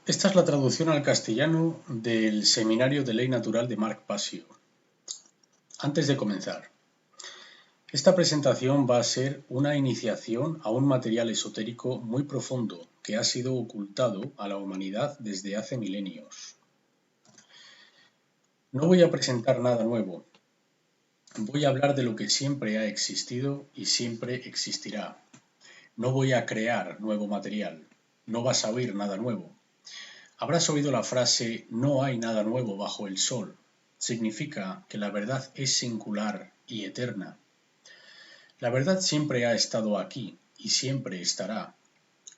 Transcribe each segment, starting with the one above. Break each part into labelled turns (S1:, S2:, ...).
S1: Esta es la traducción al castellano del Seminario de Ley Natural de Marc Passio. Antes de comenzar, esta presentación va a ser una iniciación a un material esotérico muy profundo que ha sido ocultado a la humanidad desde hace milenios. No voy a presentar nada nuevo. Voy a hablar de lo que siempre ha existido y siempre existirá. No voy a crear nuevo material. No vas a oír nada nuevo. Habrás oído la frase "no hay nada nuevo bajo el sol". Significa que la verdad es singular y eterna. La verdad siempre ha estado aquí y siempre estará.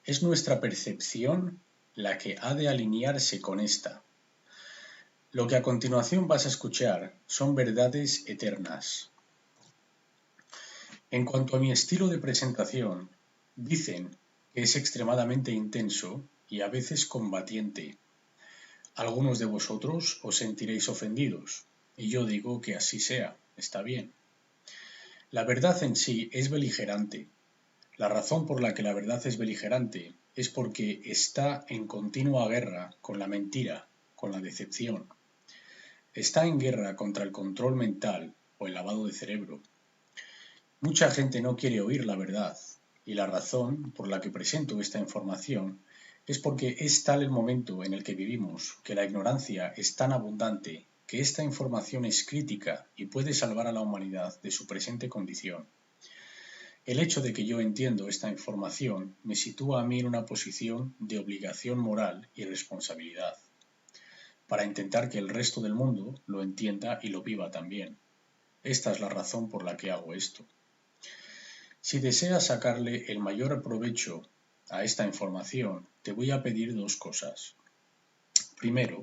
S1: Es nuestra percepción la que ha de alinearse con esta. Lo que a continuación vas a escuchar son verdades eternas. En cuanto a mi estilo de presentación, dicen que es extremadamente intenso y a veces combatiente. Algunos de vosotros os sentiréis ofendidos, y yo digo que así sea, está bien. La verdad en sí es beligerante. La razón por la que la verdad es beligerante es porque está en continua guerra con la mentira, con la decepción. Está en guerra contra el control mental o el lavado de cerebro. Mucha gente no quiere oír la verdad, y la razón por la que presento esta información es porque es tal el momento en el que vivimos que la ignorancia es tan abundante que esta información es crítica y puede salvar a la humanidad de su presente condición. El hecho de que yo entiendo esta información me sitúa a mí en una posición de obligación moral y responsabilidad, para intentar que el resto del mundo lo entienda y lo viva también. Esta es la razón por la que hago esto. Si deseas sacarle el mayor provecho a esta información, te voy a pedir dos cosas. Primero,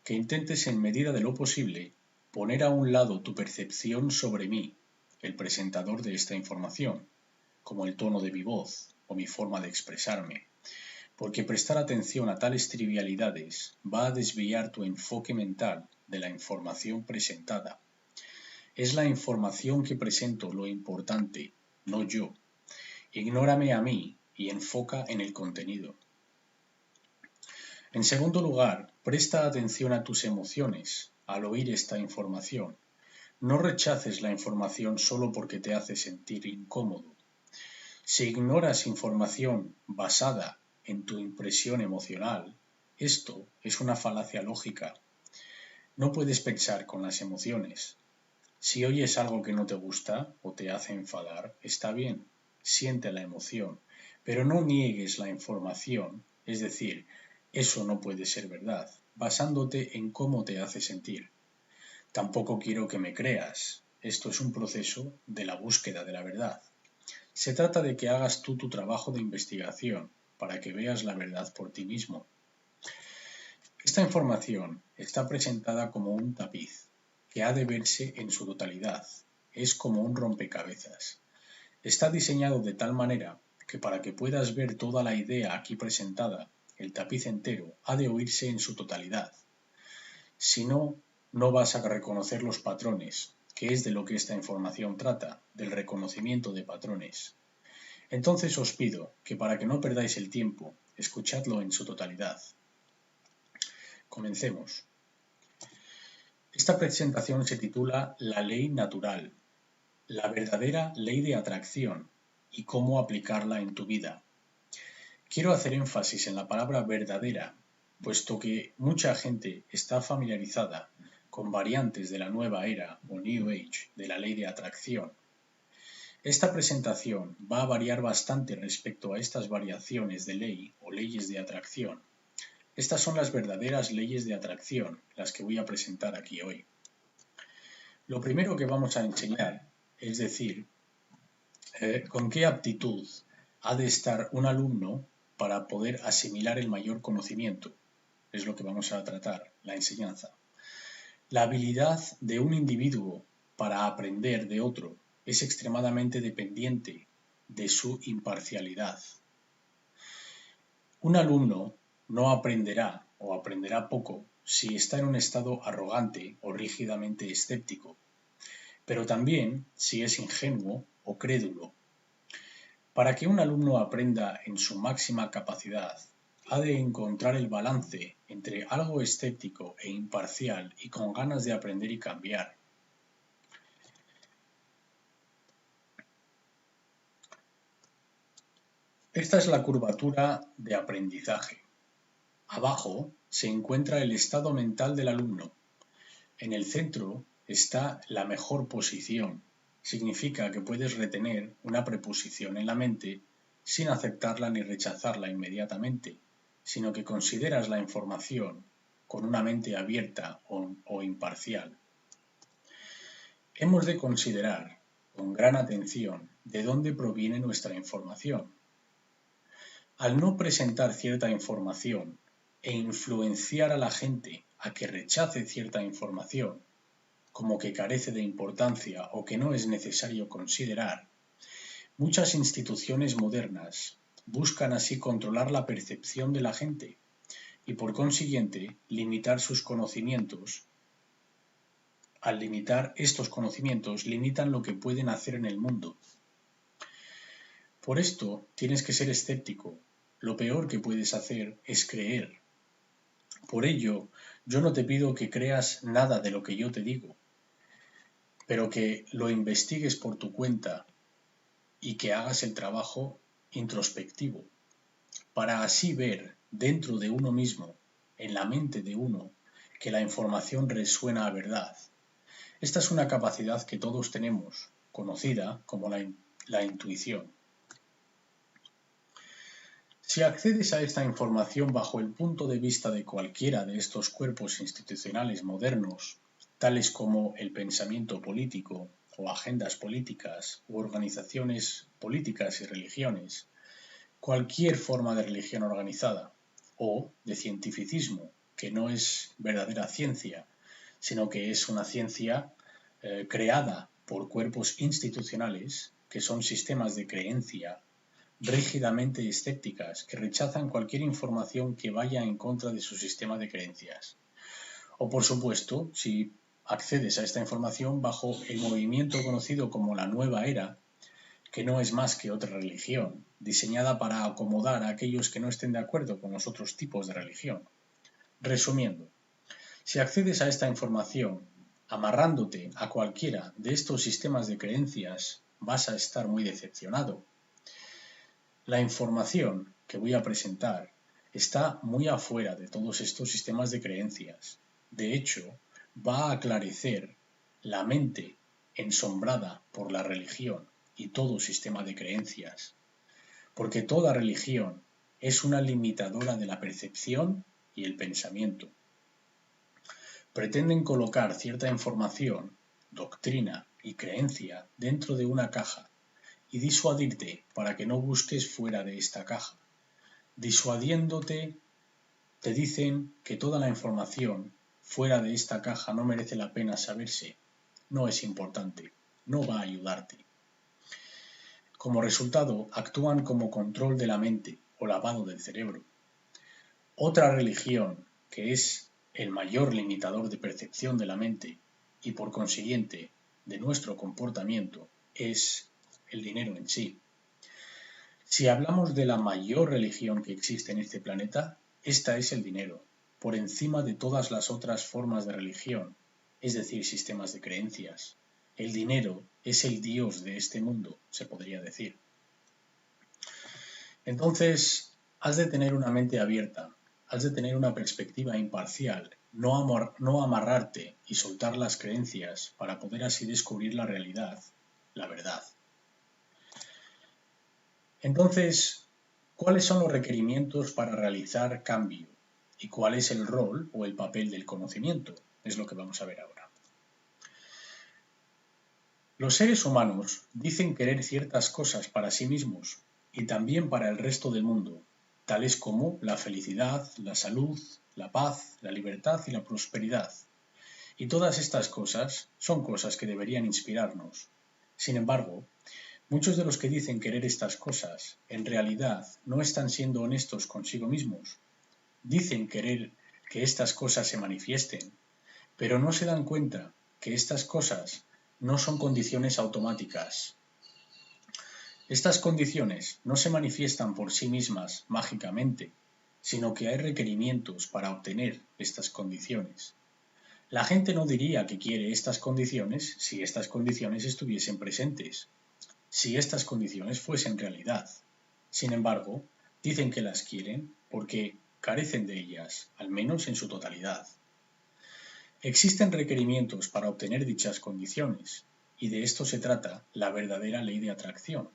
S1: que intentes en medida de lo posible poner a un lado tu percepción sobre mí, el presentador de esta información, como el tono de mi voz o mi forma de expresarme, porque prestar atención a tales trivialidades va a desviar tu enfoque mental de la información presentada. Es la información que presento lo importante, no yo. Ignórame a mí y enfoca en el contenido. En segundo lugar, presta atención a tus emociones al oír esta información. No rechaces la información solo porque te hace sentir incómodo. Si ignoras información basada en tu impresión emocional, esto es una falacia lógica. No puedes pensar con las emociones. Si oyes algo que no te gusta o te hace enfadar, está bien, siente la emoción, pero no niegues la información, es decir, eso no puede ser verdad, basándote en cómo te hace sentir. Tampoco quiero que me creas, esto es un proceso de la búsqueda de la verdad. Se trata de que hagas tú tu trabajo de investigación para que veas la verdad por ti mismo. Esta información está presentada como un tapiz, que ha de verse en su totalidad. Es como un rompecabezas. Está diseñado de tal manera que para que puedas ver toda la idea aquí presentada, el tapiz entero ha de oírse en su totalidad. Si no, no vas a reconocer los patrones, que es de lo que esta información trata, del reconocimiento de patrones. Entonces os pido que para que no perdáis el tiempo, escuchadlo en su totalidad. Comencemos. Esta presentación se titula La ley natural, la verdadera ley de atracción y cómo aplicarla en tu vida. Quiero hacer énfasis en la palabra verdadera, puesto que mucha gente está familiarizada con variantes de la nueva era o New Age de la ley de atracción. Esta presentación va a variar bastante respecto a estas variaciones de ley o leyes de atracción. Estas son las verdaderas leyes de atracción, las que voy a presentar aquí hoy. Lo primero que vamos a enseñar, es decir, con qué aptitud ha de estar un alumno para poder asimilar el mayor conocimiento. Es lo que vamos a tratar, la enseñanza. La habilidad de un individuo para aprender de otro es extremadamente dependiente de su imparcialidad. Un alumno no aprenderá o aprenderá poco si está en un estado arrogante o rígidamente escéptico, pero también si es ingenuo o crédulo. Para que un alumno aprenda en su máxima capacidad, ha de encontrar el balance entre algo escéptico e imparcial y con ganas de aprender y cambiar. Esta es la curvatura de aprendizaje. Abajo se encuentra el estado mental del alumno. En el centro está la mejor posición. Significa que puedes retener una preposición en la mente sin aceptarla ni rechazarla inmediatamente, sino que consideras la información con una mente abierta o imparcial. Hemos de considerar con gran atención de dónde proviene nuestra información. Al no presentar cierta información e influenciar a la gente a que rechace cierta información, como que carece de importancia o que no es necesario considerar, muchas instituciones modernas buscan así controlar la percepción de la gente y por consiguiente limitar sus conocimientos. Al limitar estos conocimientos, limitan lo que pueden hacer en el mundo. Por esto tienes que ser escéptico. Lo peor que puedes hacer es creer. Por ello, yo no te pido que creas nada de lo que yo te digo, pero que lo investigues por tu cuenta y que hagas el trabajo introspectivo, para así ver dentro de uno mismo, en la mente de uno, que la información resuena a verdad. Esta es una capacidad que todos tenemos, conocida como la intuición. Si accedes a esta información bajo el punto de vista de cualquiera de estos cuerpos institucionales modernos, tales como el pensamiento político o agendas políticas u organizaciones políticas y religiones, cualquier forma de religión organizada o de cientificismo, que no es verdadera ciencia, sino que es una ciencia creada por cuerpos institucionales que son sistemas de creencia rígidamente escépticas que rechazan cualquier información que vaya en contra de su sistema de creencias. O por supuesto, si accedes a esta información bajo el movimiento conocido como la Nueva Era, que no es más que otra religión, diseñada para acomodar a aquellos que no estén de acuerdo con los otros tipos de religión. Resumiendo, si accedes a esta información amarrándote a cualquiera de estos sistemas de creencias, vas a estar muy decepcionado. La información que voy a presentar está muy afuera de todos estos sistemas de creencias. De hecho, va a aclarecer la mente ensombrada por la religión y todo sistema de creencias, porque toda religión es una limitadora de la percepción y el pensamiento. Pretenden colocar cierta información, doctrina y creencia dentro de una caja y disuadirte para que no busques fuera de esta caja. Disuadiéndote, te dicen que toda la información fuera de esta caja no merece la pena saberse, no es importante, no va a ayudarte. Como resultado, actúan como control de la mente o lavado del cerebro. Otra religión, que es el mayor limitador de percepción de la mente y por consiguiente de nuestro comportamiento, es el dinero en sí. Si hablamos de la mayor religión que existe en este planeta, esta es el dinero, por encima de todas las otras formas de religión, es decir, sistemas de creencias. El dinero es el Dios de este mundo, se podría decir. Entonces, has de tener una mente abierta, has de tener una perspectiva imparcial, no amarrarte y soltar las creencias para poder así descubrir la realidad, la verdad. Entonces, ¿cuáles son los requerimientos para realizar cambio? ¿Y cuál es el rol o el papel del conocimiento? Es lo que vamos a ver ahora. Los seres humanos dicen querer ciertas cosas para sí mismos y también para el resto del mundo, tales como la felicidad, la salud, la paz, la libertad y la prosperidad. Y todas estas cosas son cosas que deberían inspirarnos. Sin embargo, muchos de los que dicen querer estas cosas, en realidad no están siendo honestos consigo mismos. Dicen querer que estas cosas se manifiesten, pero no se dan cuenta que estas cosas no son condiciones automáticas. Estas condiciones no se manifiestan por sí mismas mágicamente, sino que hay requerimientos para obtener estas condiciones. La gente no diría que quiere estas condiciones si estas condiciones estuviesen presentes, si estas condiciones fuesen realidad. Sin embargo, dicen que las quieren porque carecen de ellas, al menos en su totalidad. Existen requerimientos para obtener dichas condiciones, y de esto se trata la verdadera ley de atracción.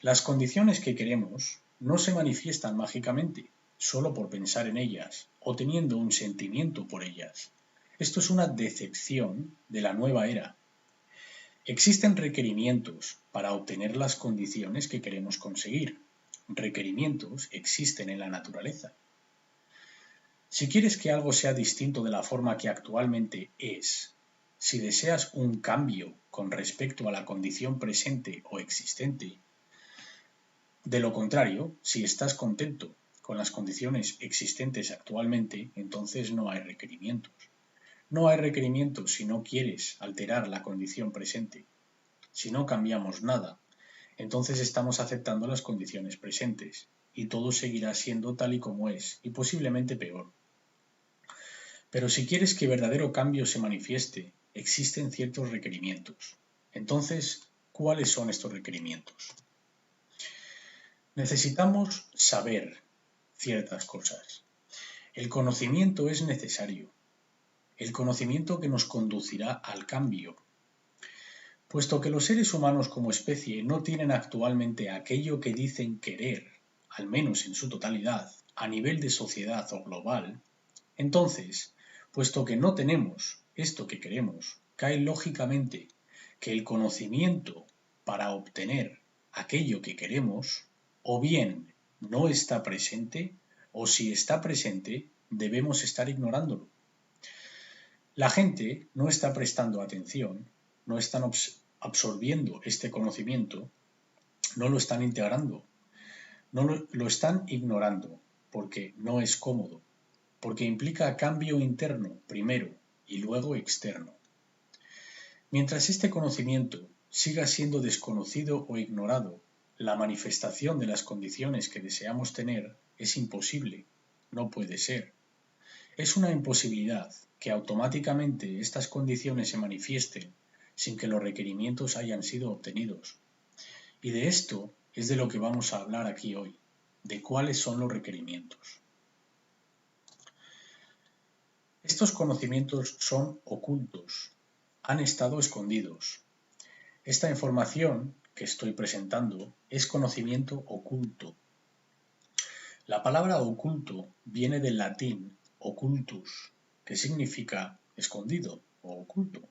S1: Las condiciones que queremos no se manifiestan mágicamente, solo por pensar en ellas o teniendo un sentimiento por ellas. Esto es una decepción de la nueva era. Existen requerimientos para obtener las condiciones que queremos conseguir. Requerimientos existen en la naturaleza. Si quieres que algo sea distinto de la forma que actualmente es, si deseas un cambio con respecto a la condición presente o existente, de lo contrario, si estás contento con las condiciones existentes actualmente, entonces no hay requerimientos. No hay requerimientos si no quieres alterar la condición presente. Si no cambiamos nada, entonces estamos aceptando las condiciones presentes y todo seguirá siendo tal y como es y posiblemente peor. Pero si quieres que verdadero cambio se manifieste, existen ciertos requerimientos. Entonces, ¿cuáles son estos requerimientos? Necesitamos saber ciertas cosas. El conocimiento es necesario. El conocimiento que nos conducirá al cambio. Puesto que los seres humanos como especie no tienen actualmente aquello que dicen querer, al menos en su totalidad, a nivel de sociedad o global, entonces, puesto que no tenemos esto que queremos, cae lógicamente que el conocimiento para obtener aquello que queremos, o bien no está presente, o si está presente, debemos estar ignorándolo. La gente no está prestando atención, no están absorbiendo este conocimiento, no lo están integrando, no lo están ignorando porque no es cómodo, porque implica cambio interno primero y luego externo. Mientras este conocimiento siga siendo desconocido o ignorado, la manifestación de las condiciones que deseamos tener es imposible, no puede ser. Es una imposibilidad que automáticamente estas condiciones se manifiesten sin que los requerimientos hayan sido obtenidos. Y de esto es de lo que vamos a hablar aquí hoy, de cuáles son los requerimientos. Estos conocimientos son ocultos, han estado escondidos. Esta información que estoy presentando es conocimiento oculto. La palabra oculto viene del latín occultus, que significa escondido o oculto.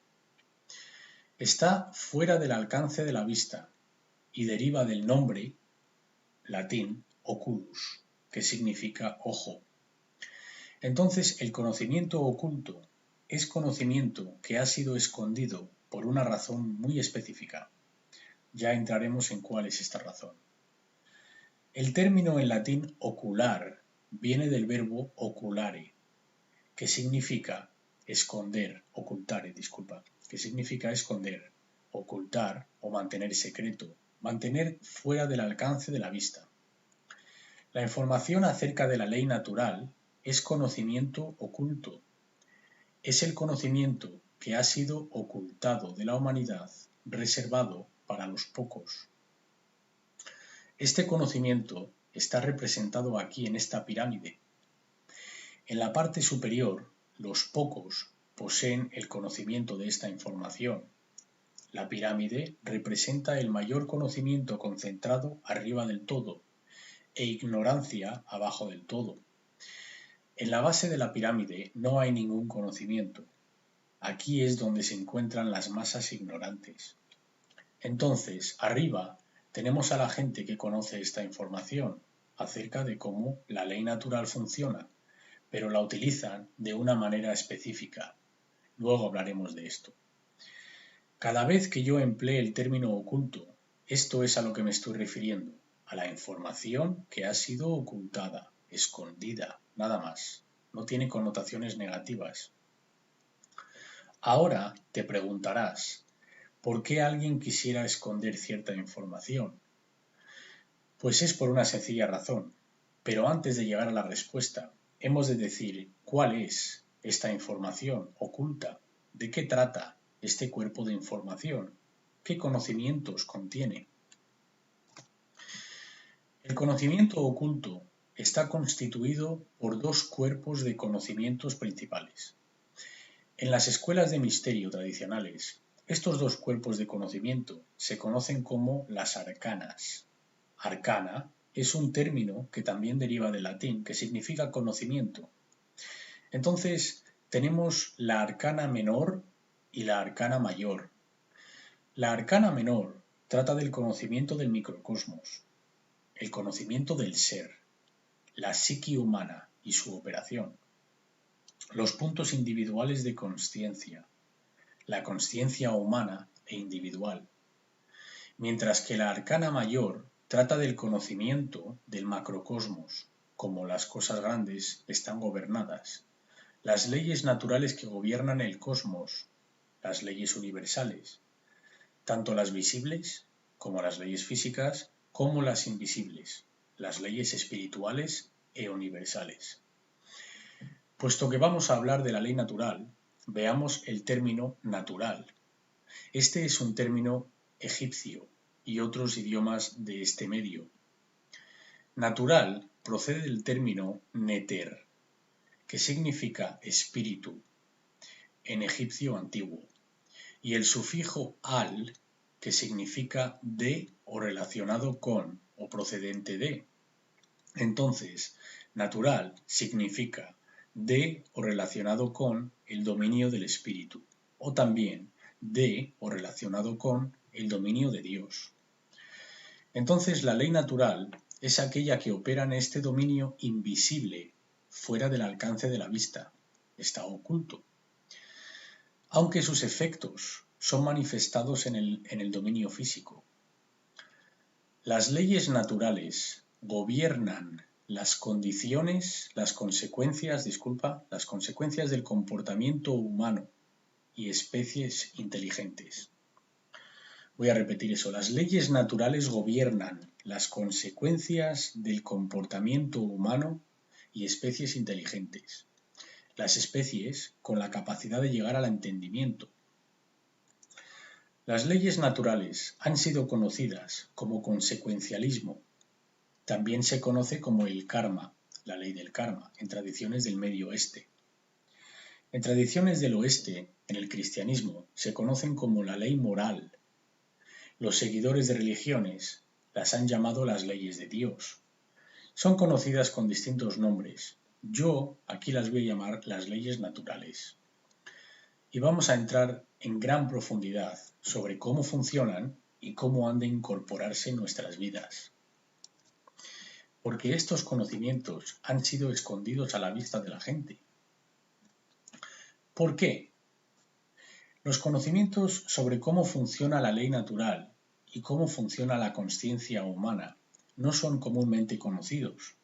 S1: Está fuera del alcance de la vista y deriva del nombre latín oculus, que significa ojo. Entonces, el conocimiento oculto es conocimiento que ha sido escondido por una razón muy específica. Ya entraremos en cuál es esta razón. El término en latín ocular viene del verbo oculare, que significa esconder, ocultare, disculpa, que significa esconder, ocultar o mantener secreto, mantener fuera del alcance de la vista. La información acerca de la ley natural es conocimiento oculto. Es el conocimiento que ha sido ocultado de la humanidad, reservado para los pocos. Este conocimiento está representado aquí en esta pirámide. En la parte superior, los pocos poseen el conocimiento de esta información. La pirámide representa el mayor conocimiento concentrado arriba del todo e ignorancia abajo del todo. En la base de la pirámide no hay ningún conocimiento. Aquí es donde se encuentran las masas ignorantes. Entonces, arriba tenemos a la gente que conoce esta información acerca de cómo la ley natural funciona, pero la utilizan de una manera específica. Luego hablaremos de esto. Cada vez que yo emplee el término oculto, esto es a lo que me estoy refiriendo, a la información que ha sido ocultada, escondida, nada más. No tiene connotaciones negativas. Ahora te preguntarás, ¿por qué alguien quisiera esconder cierta información? Pues es por una sencilla razón. Pero antes de llegar a la respuesta, hemos de decir cuál es esta información oculta, de qué trata este cuerpo de información, qué conocimientos contiene. El conocimiento oculto está constituido por dos cuerpos de conocimientos principales. En las escuelas de misterio tradicionales, estos dos cuerpos de conocimiento se conocen como las arcanas. Arcana es un término que también deriva del latín, que significa conocimiento. Entonces, tenemos la arcana menor y la arcana mayor. La arcana menor trata del conocimiento del microcosmos, el conocimiento del ser, la psique humana y su operación, los puntos individuales de consciencia, la consciencia humana e individual, mientras que la arcana mayor trata del conocimiento del macrocosmos, cómo las cosas grandes están gobernadas, las leyes naturales que gobiernan el cosmos, las leyes universales, tanto las visibles como las leyes físicas, como las invisibles, las leyes espirituales e universales. Puesto que vamos a hablar de la ley natural, veamos el término natural. Este es un término egipcio y otros idiomas de este medio. Natural procede del término neter, que significa espíritu en egipcio antiguo, y el sufijo al, que significa de o relacionado con o procedente de. Entonces, natural significa de o relacionado con el dominio del espíritu, o también de o relacionado con el dominio de Dios. Entonces, la ley natural es aquella que opera en este dominio invisible, fuera del alcance de la vista, está oculto, aunque sus efectos son manifestados en el dominio físico. Las leyes naturales gobiernan las consecuencias del comportamiento humano y especies inteligentes. Voy a repetir eso. Las leyes naturales gobiernan las consecuencias del comportamiento humano y especies inteligentes. Las especies con la capacidad de llegar al entendimiento. Las leyes naturales han sido conocidas como consecuencialismo. También se conoce como el karma, la ley del karma, en tradiciones del Medio Oeste. En tradiciones del Oeste, en el cristianismo, se conocen como la ley moral. Los seguidores de religiones las han llamado las leyes de Dios. Son conocidas con distintos nombres. Yo aquí las voy a llamar las leyes naturales. Y vamos a entrar en gran profundidad sobre cómo funcionan y cómo han de incorporarse en nuestras vidas. Porque estos conocimientos han sido escondidos a la vista de la gente. ¿Por qué? Los conocimientos sobre cómo funciona la ley natural y cómo funciona la consciencia humana no son comúnmente conocidos.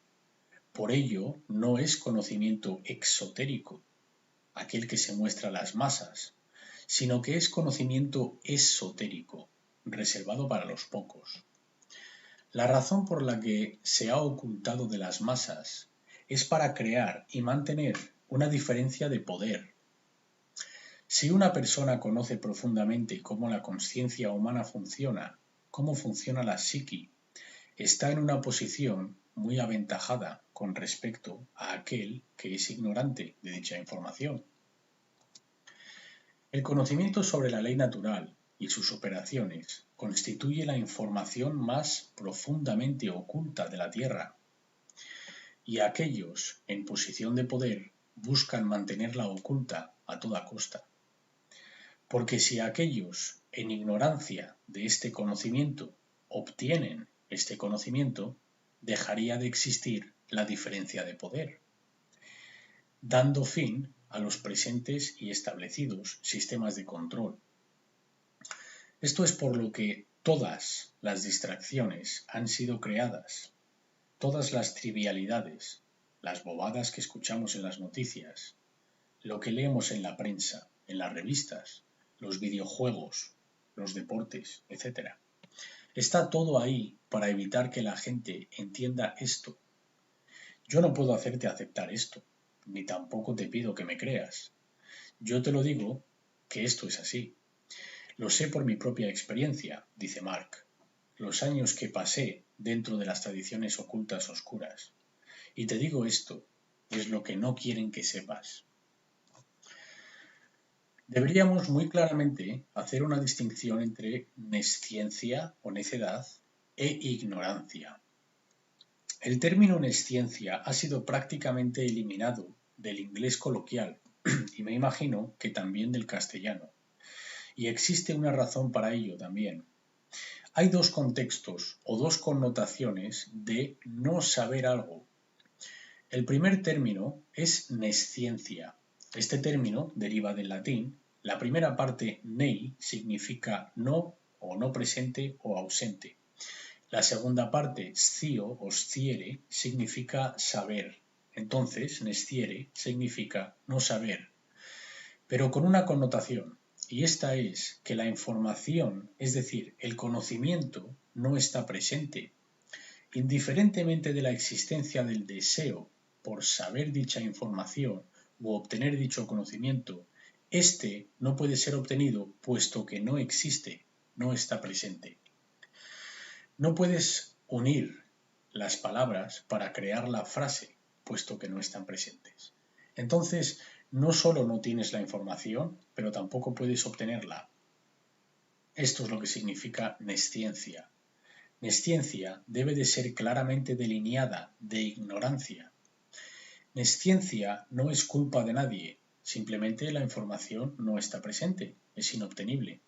S1: Por ello, no es conocimiento exotérico, aquel que se muestra a las masas, sino que es conocimiento esotérico, reservado para los pocos. La razón por la que se ha ocultado de las masas es para crear y mantener una diferencia de poder. Si una persona conoce profundamente cómo la consciencia humana funciona, cómo funciona la psique, está en una posición muy aventajada con respecto a aquel que es ignorante de dicha información. El conocimiento sobre la ley natural y sus operaciones constituye la información más profundamente oculta de la Tierra, y aquellos en posición de poder buscan mantenerla oculta a toda costa. Porque si aquellos en ignorancia de este conocimiento obtienen este conocimiento, dejaría de existir la diferencia de poder, dando fin a los presentes y establecidos sistemas de control. Esto es por lo que todas las distracciones han sido creadas, todas las trivialidades, las bobadas que escuchamos en las noticias, lo que leemos en la prensa, en las revistas, los videojuegos, los deportes, etc. Está todo ahí para evitar que la gente entienda esto. Yo no puedo hacerte aceptar esto, ni tampoco te pido que me creas. Yo te lo digo que esto es así. Lo sé por mi propia experiencia, dice Mark, los años que pasé dentro de las tradiciones ocultas oscuras. Y te digo esto, es lo que no quieren que sepas. Deberíamos muy claramente hacer una distinción entre nesciencia o necedad e ignorancia. El término nesciencia ha sido prácticamente eliminado del inglés coloquial y me imagino que también del castellano. Y existe una razón para ello también. Hay dos contextos o dos connotaciones de no saber algo. El primer término es nesciencia. Este término deriva del latín. La primera parte, nei, significa no o no presente o ausente. La segunda parte, scio o sciere, significa saber. Entonces, nesciere significa no saber, pero con una connotación. Y esta es que la información, es decir, el conocimiento, no está presente. Indiferentemente de la existencia del deseo por saber dicha información u obtener dicho conocimiento, este no puede ser obtenido puesto que no existe, no está presente. No puedes unir las palabras para crear la frase, puesto que no están presentes. Entonces, no solo no tienes la información, pero tampoco puedes obtenerla. Esto es lo que significa nesciencia. Nesciencia debe de ser claramente delineada de ignorancia. Nesciencia no es culpa de nadie, simplemente la información no está presente, es inobtenible.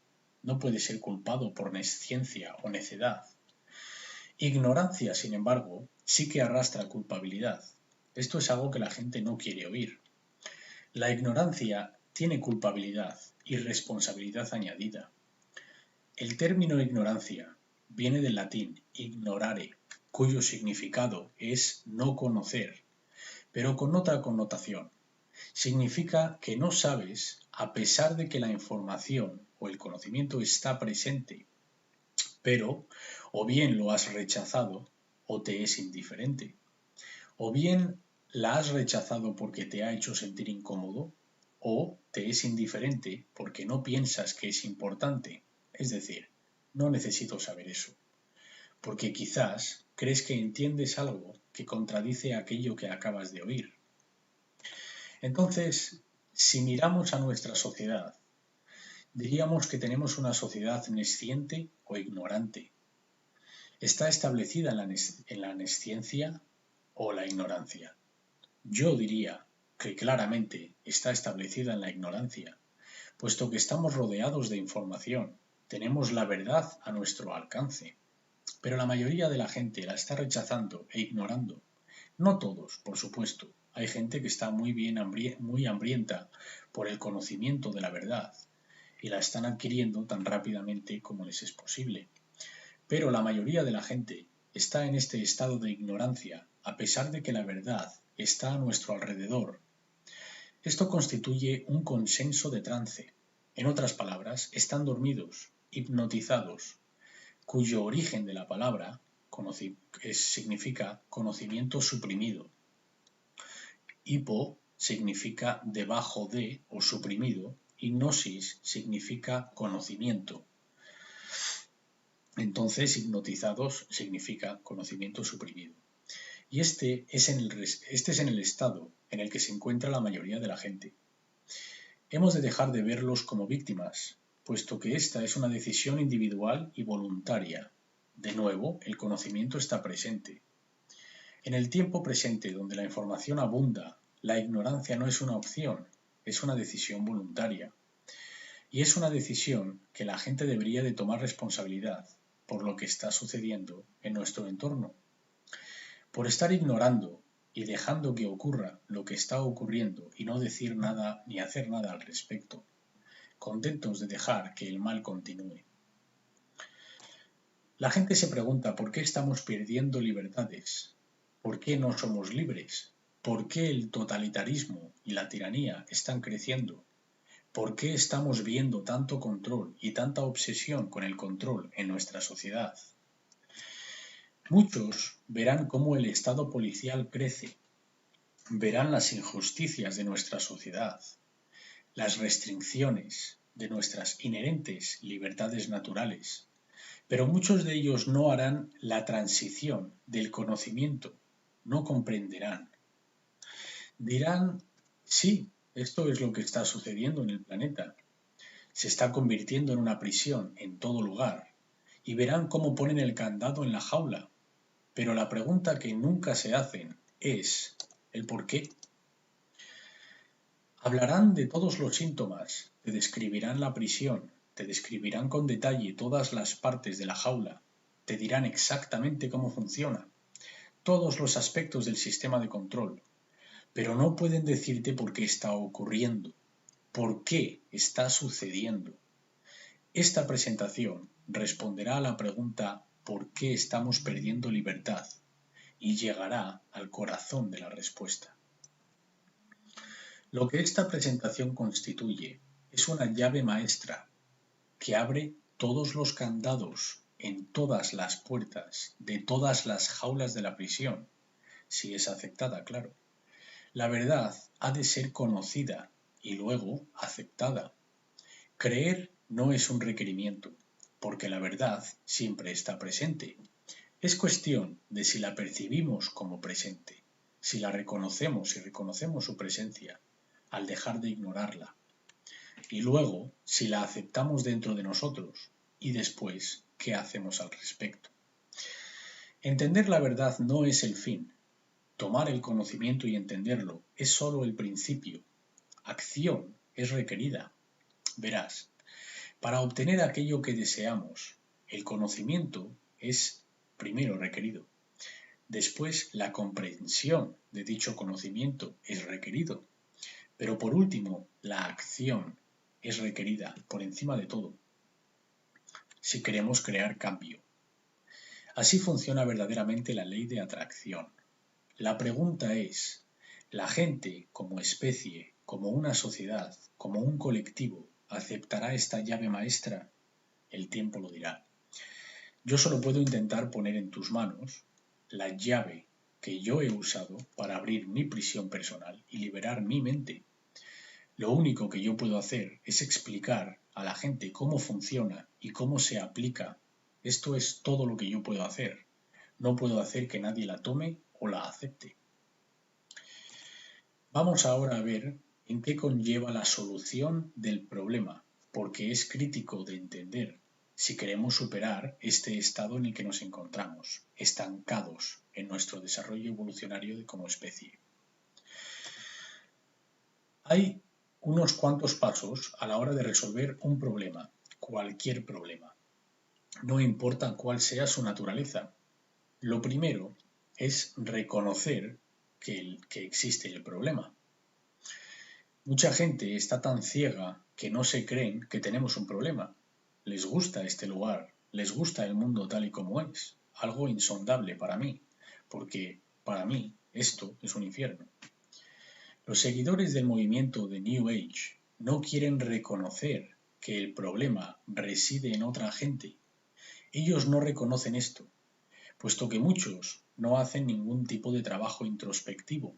S1: No puede ser culpado por nesciencia o necedad. Ignorancia, sin embargo, sí que arrastra culpabilidad. Esto es algo que la gente no quiere oír. La ignorancia tiene culpabilidad y responsabilidad añadida. El término ignorancia viene del latín ignorare, cuyo significado es no conocer, pero con otra connotación. Significa que no sabes a pesar de que la información o el conocimiento está presente, pero o bien lo has rechazado o te es indiferente, o bien la has rechazado porque te ha hecho sentir incómodo o te es indiferente porque no piensas que es importante. Es decir, no necesito saber eso, porque quizás crees que entiendes algo que contradice aquello que acabas de oír. Entonces, si miramos a nuestra sociedad, diríamos que tenemos una sociedad nesciente o ignorante. ¿Está establecida en la nesciencia o la ignorancia? Yo diría que claramente está establecida en la ignorancia, puesto que estamos rodeados de información, tenemos la verdad a nuestro alcance, pero la mayoría de la gente la está rechazando e ignorando. No todos, por supuesto. Hay gente que está muy hambrienta por el conocimiento de la verdad y la están adquiriendo tan rápidamente como les es posible. Pero la mayoría de la gente está en este estado de ignorancia a pesar de que la verdad está a nuestro alrededor. Esto constituye un consenso de trance. En otras palabras, están dormidos, hipnotizados, cuyo origen de la palabra significa conocimiento suprimido. Hipo significa debajo de o suprimido y gnosis significa conocimiento. Entonces, hipnotizados significa conocimiento suprimido. Y este es en el estado en el que se encuentra la mayoría de la gente. Hemos de dejar de verlos como víctimas, puesto que esta es una decisión individual y voluntaria. De nuevo, el conocimiento está presente. En el tiempo presente, donde la información abunda, la ignorancia no es una opción, es una decisión voluntaria. Y es una decisión que la gente debería de tomar responsabilidad por lo que está sucediendo en nuestro entorno. Por estar ignorando y dejando que ocurra lo que está ocurriendo y no decir nada ni hacer nada al respecto, contentos de dejar que el mal continúe. La gente se pregunta por qué estamos perdiendo libertades, por qué no somos libres, por qué el totalitarismo y la tiranía están creciendo, por qué estamos viendo tanto control y tanta obsesión con el control en nuestra sociedad. Muchos verán cómo el estado policial crece verán las injusticias de nuestra sociedad, las restricciones de nuestras inherentes libertades naturales, pero muchos de ellos no harán la transición del conocimiento, no comprenderán. Dirán, sí, esto es lo que está sucediendo en el planeta. Se está convirtiendo en una prisión en todo lugar, y verán cómo ponen el candado en la jaula. Pero la pregunta que nunca se hacen es el por qué. Hablarán de todos los síntomas, te describirán la prisión, te describirán con detalle todas las partes de la jaula, te dirán exactamente cómo funciona, todos los aspectos del sistema de control, pero no pueden decirte por qué está ocurriendo, por qué está sucediendo. Esta presentación responderá a la pregunta ¿por qué estamos perdiendo libertad? Y llegará al corazón de la respuesta. Lo que esta presentación constituye es una llave maestra que abre todos los candados en todas las puertas de todas las jaulas de la prisión, si es aceptada, claro. La verdad ha de ser conocida y luego aceptada. Creer no es un requerimiento, porque la verdad siempre está presente. Es cuestión de si la percibimos como presente, si la reconocemos y reconocemos su presencia, al dejar de ignorarla, y luego si la aceptamos dentro de nosotros, y después qué hacemos al respecto. Entender la verdad no es el fin. Tomar el conocimiento y entenderlo es sólo el principio. Acción es requerida. Verás, para obtener aquello que deseamos, el conocimiento es primero requerido. Después, la comprensión de dicho conocimiento es requerido. Pero por último, la acción es requerida por encima de todo, si queremos crear cambio. Así funciona verdaderamente la ley de atracción. La pregunta es, ¿la gente como especie, como una sociedad, como un colectivo, aceptará esta llave maestra? El tiempo lo dirá. Yo solo puedo intentar poner en tus manos la llave que yo he usado para abrir mi prisión personal y liberar mi mente. Lo único que yo puedo hacer es explicar a la gente cómo funciona y cómo se aplica. Esto es todo lo que yo puedo hacer. No puedo hacer que nadie la tome o la acepte. Vamos ahora a ver en qué conlleva la solución del problema, porque es crítico de entender si queremos superar este estado en el que nos encontramos, estancados en nuestro desarrollo evolucionario como especie. Hay unos cuantos pasos a la hora de resolver un problema, cualquier problema. No importa cuál sea su naturaleza. Lo primero es reconocer que existe el problema. Mucha gente está tan ciega que no se creen que tenemos un problema. Les gusta este lugar, les gusta el mundo tal y como es, algo insondable para mí, porque para mí esto es un infierno. Los seguidores del movimiento de New Age no quieren reconocer que el problema reside en otra gente. Ellos no reconocen esto, puesto que muchos no hacen ningún tipo de trabajo introspectivo,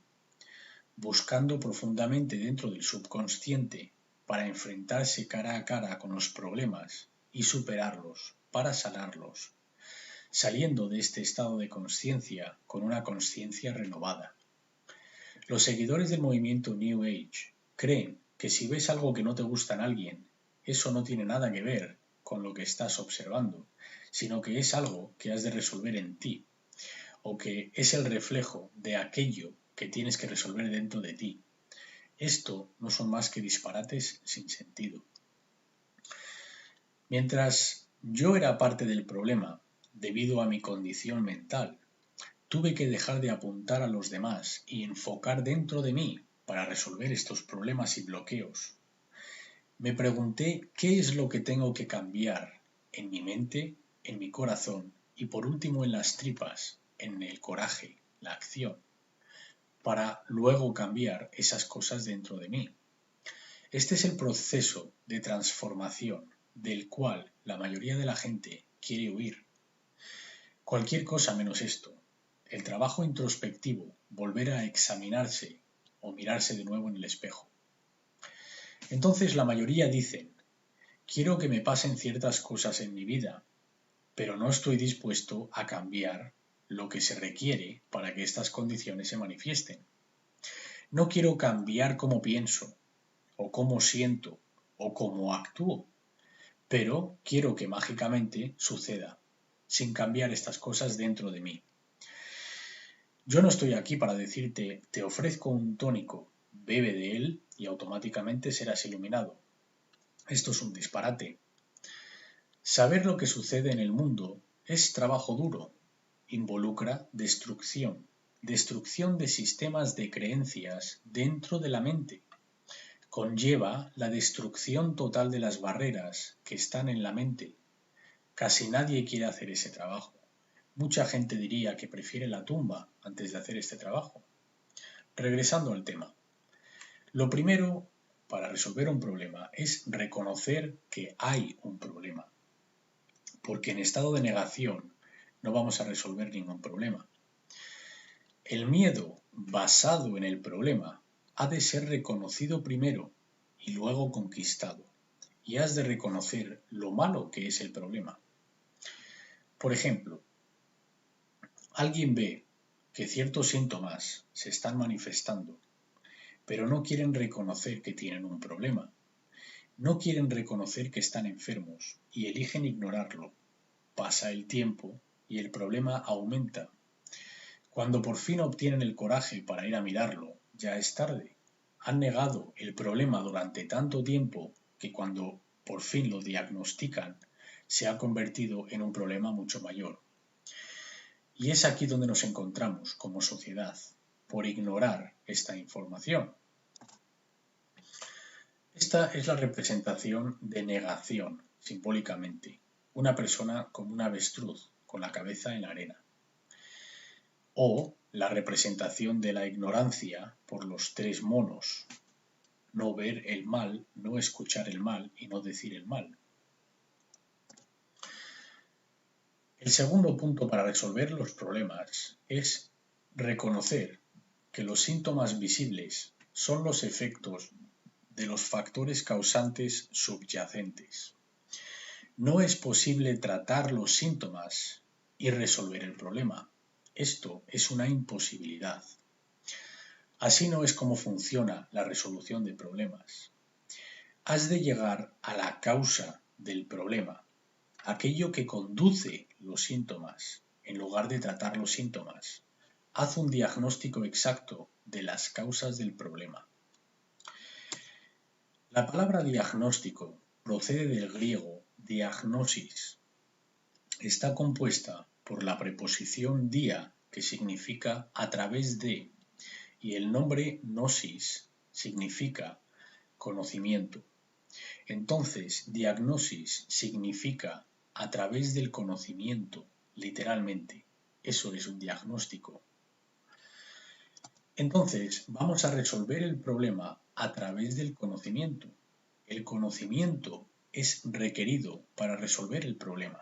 S1: buscando profundamente dentro del subconsciente para enfrentarse cara a cara con los problemas y superarlos, para sanarlos, saliendo de este estado de conciencia con una conciencia renovada. Los seguidores del movimiento New Age creen que si ves algo que no te gusta en alguien, eso no tiene nada que ver con lo que estás observando, sino que es algo que has de resolver en ti, o que es el reflejo de aquello que tienes que resolver dentro de ti. Esto no son más que disparates sin sentido. Mientras yo era parte del problema, debido a mi condición mental, tuve que dejar de apuntar a los demás y enfocar dentro de mí para resolver estos problemas y bloqueos. Me pregunté qué es lo que tengo que cambiar en mi mente, en mi corazón y por último en las tripas, en el coraje, la acción, para luego cambiar esas cosas dentro de mí. Este es el proceso de transformación del cual la mayoría de la gente quiere huir. Cualquier cosa menos esto. el trabajo introspectivo, volver a examinarse o mirarse de nuevo en el espejo. Entonces la mayoría dicen, quiero que me pasen ciertas cosas en mi vida, pero no estoy dispuesto a cambiar lo que se requiere para que estas condiciones se manifiesten. No quiero cambiar cómo pienso, o cómo siento, o cómo actúo, pero quiero que mágicamente suceda, sin cambiar estas cosas dentro de mí. Yo no estoy aquí para decirte, te ofrezco un tónico, bebe de él y automáticamente serás iluminado. Esto es un disparate. Saber lo que sucede en el mundo es trabajo duro, involucra destrucción, destrucción de sistemas de creencias dentro de la mente. Conlleva la destrucción total de las barreras que están en la mente. Casi nadie quiere hacer ese trabajo. Mucha gente diría que prefiere la tumba antes de hacer este trabajo. Regresando al tema. Lo primero para resolver un problema es reconocer que hay un problema. Porque en estado de negación no vamos a resolver ningún problema. El miedo basado en el problema ha de ser reconocido primero y luego conquistado. Y has de reconocer lo malo que es el problema. Por ejemplo, alguien ve que ciertos síntomas se están manifestando, pero no quieren reconocer que tienen un problema. No quieren reconocer que están enfermos y eligen ignorarlo. Pasa el tiempo y el problema aumenta. Cuando por fin obtienen el coraje para ir a mirarlo, ya es tarde. Han negado el problema durante tanto tiempo que cuando por fin lo diagnostican, se ha convertido en un problema mucho mayor. Y es aquí donde nos encontramos como sociedad, por ignorar esta información. Esta es la representación de negación, simbólicamente. Una persona como un avestruz, con la cabeza en la arena. O la representación de la ignorancia por los tres monos. No ver el mal, no escuchar el mal y no decir el mal. El segundo punto para resolver los problemas es reconocer que los síntomas visibles son los efectos de los factores causantes subyacentes. No es posible tratar los síntomas y resolver el problema. Esto es una imposibilidad. Así no es como funciona la resolución de problemas. Has de llegar a la causa del problema, aquello que conduce los síntomas, en lugar de tratar los síntomas. Haz un diagnóstico exacto de las causas del problema. La palabra diagnóstico procede del griego diagnosis. Está compuesta por la preposición dia, que significa a través de, y el nombre gnosis significa conocimiento. Entonces, diagnosis significa a través del conocimiento, literalmente. Eso es un diagnóstico. Entonces, vamos a resolver el problema a través del conocimiento. El conocimiento es requerido para resolver el problema.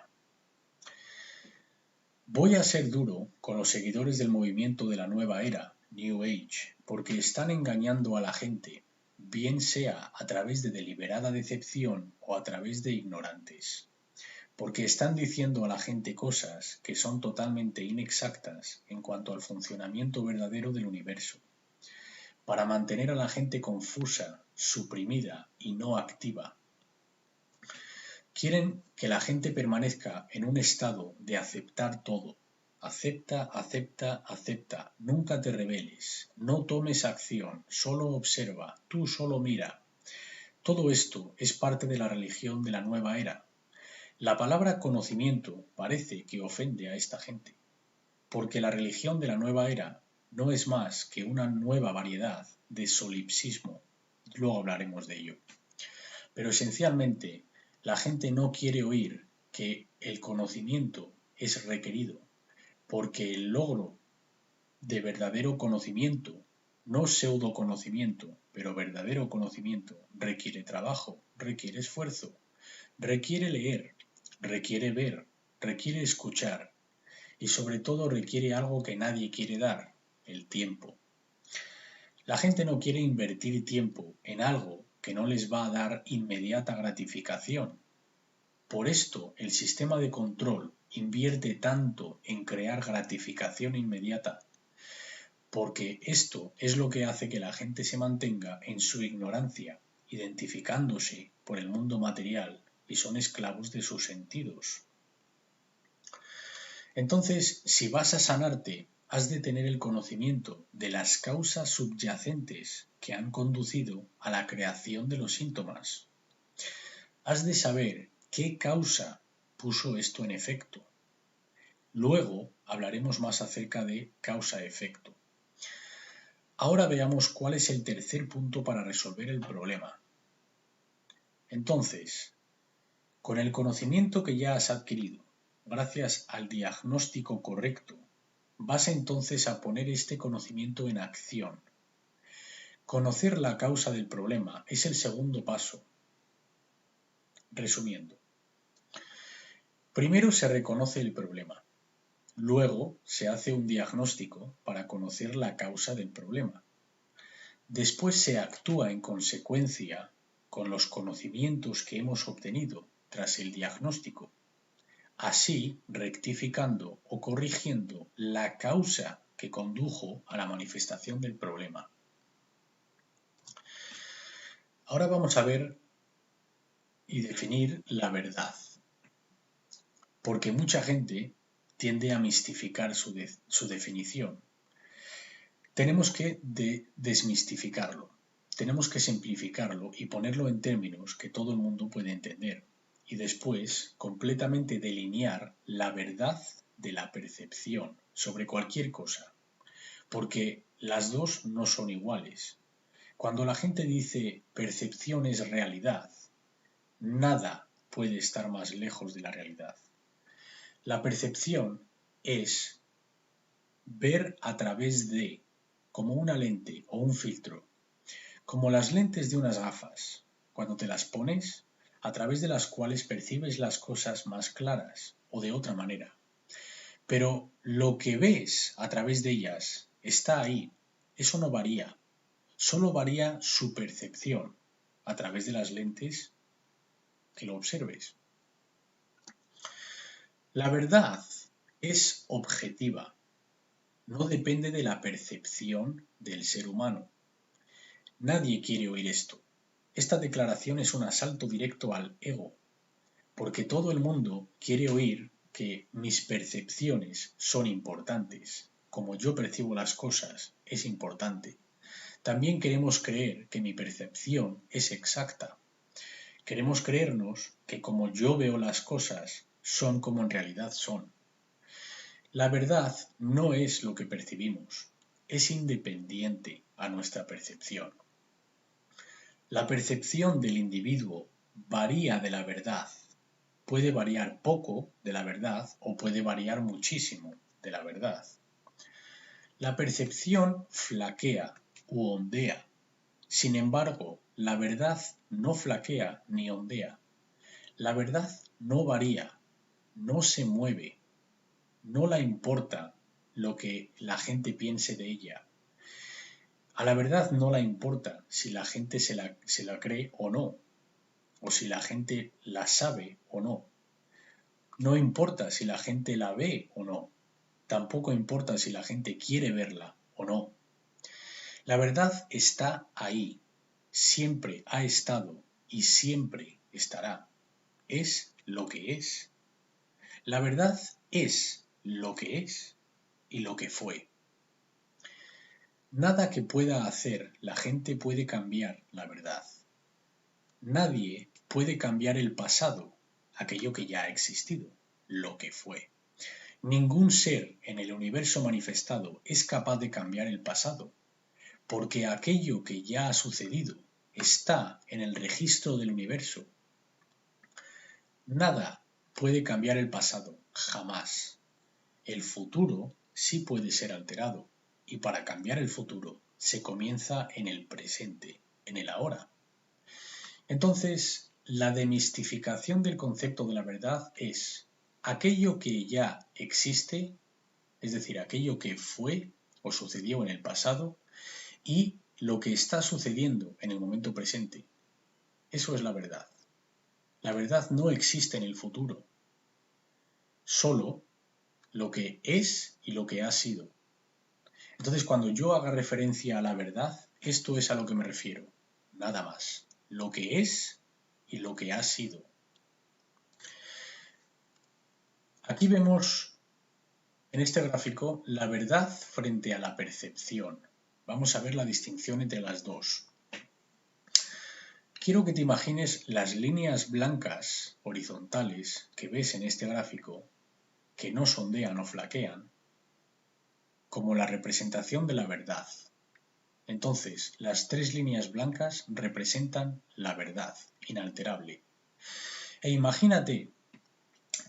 S1: Voy a ser duro con los seguidores del movimiento de la nueva era, New Age, porque están engañando a la gente, bien sea a través de deliberada decepción o a través de ignorantes. Porque están diciendo a la gente cosas que son totalmente inexactas en cuanto al funcionamiento verdadero del universo, para mantener a la gente confusa, suprimida y no activa. Quieren que la gente permanezca en un estado de aceptar todo. Acepta, acepta, acepta. Nunca te rebeles. No tomes acción. Solo observa. Tú solo mira. Todo esto es parte de la religión de la nueva era. La palabra conocimiento parece que ofende a esta gente, porque la religión de la nueva era no es más que una nueva variedad de solipsismo. Luego hablaremos de ello. Pero esencialmente, la gente no quiere oír que el conocimiento es requerido, porque el logro de verdadero conocimiento, no pseudoconocimiento, pero verdadero conocimiento, requiere trabajo, requiere esfuerzo, requiere leer, requiere ver, requiere escuchar. y sobre todo requiere algo que nadie quiere dar, el tiempo. La gente no quiere invertir tiempo en algo que no les va a dar inmediata gratificación. Por esto, el sistema de control invierte tanto en crear gratificación inmediata, porque esto es lo que hace que la gente se mantenga en su ignorancia, identificándose por el mundo material y son esclavos de sus sentidos. Entonces, si vas a sanarte, has de tener el conocimiento de las causas subyacentes que han conducido a la creación de los síntomas. Has de saber qué causa puso esto en efecto. Luego hablaremos más acerca de causa-efecto. Ahora veamos cuál es el tercer punto para resolver el problema. Entonces, con el conocimiento que ya has adquirido, gracias al diagnóstico correcto, vas entonces a poner este conocimiento en acción. Conocer la causa del problema es el segundo paso. Resumiendo, primero se reconoce el problema, luego se hace un diagnóstico para conocer la causa del problema. Después se actúa en consecuencia con los conocimientos que hemos obtenido tras el diagnóstico, así rectificando o corrigiendo la causa que condujo a la manifestación del problema. Ahora vamos a ver y definir la verdad, porque mucha gente tiende a mistificar su definición. Tenemos que desmistificarlo, tenemos que simplificarlo y ponerlo en términos que todo el mundo puede entender, y después completamente delinear la verdad de la percepción sobre cualquier cosa, porque las dos no son iguales. Cuando la gente dice percepción es realidad, nada puede estar más lejos de la realidad. La percepción es ver a través de, como una lente o un filtro, como las lentes de unas gafas, cuando te las pones, a través de las cuales percibes las cosas más claras o de otra manera. Pero lo que ves a través de ellas está ahí, eso no varía, solo varía su percepción a través de las lentes que lo observes. La verdad es objetiva, no depende de la percepción del ser humano. Nadie quiere oír esto. Esta declaración es un asalto directo al ego, porque todo el mundo quiere oír que mis percepciones son importantes, como yo percibo las cosas es importante. También queremos creer que mi percepción es exacta. Queremos creernos que como yo veo las cosas son como en realidad son. La verdad no es lo que percibimos, es independiente a nuestra percepción. La percepción del individuo varía de la verdad. Puede variar poco de la verdad o puede variar muchísimo de la verdad. La percepción flaquea u ondea. Sin embargo, la verdad no flaquea ni ondea. La verdad no varía, no se mueve, no la importa lo que la gente piense de ella. A la verdad no la importa si la gente se la cree o no, o si la gente la sabe o no. No importa si la gente la ve o no. Tampoco importa si la gente quiere verla o no. La verdad está ahí, siempre ha estado y siempre estará. Es lo que es. La verdad es lo que es y lo que fue. Nada que pueda hacer la gente puede cambiar la verdad. Nadie puede cambiar el pasado, aquello que ya ha existido, lo que fue. Ningún ser en el universo manifestado es capaz de cambiar el pasado, porque aquello que ya ha sucedido está en el registro del universo. Nada puede cambiar el pasado, jamás. El futuro sí puede ser alterado, y para cambiar el futuro se comienza en el presente, en el ahora. Entonces, la demistificación del concepto de la verdad es aquello que ya existe es decir, aquello que fue o sucedió en el pasado, y lo que está sucediendo en el momento presente. Eso es la verdad. La verdad no existe en el futuro, solo lo que es y lo que ha sido. Entonces, cuando yo haga referencia a la verdad, esto es a lo que me refiero, nada más. Lo que es y lo que ha sido. Aquí vemos en este gráfico la verdad frente a la percepción. Vamos a ver la distinción entre las dos. Quiero que te imagines las líneas blancas horizontales que ves en este gráfico, que no sondean o flaquean, como la representación de la verdad. Entonces, las tres líneas blancas representan la verdad, inalterable. E imagínate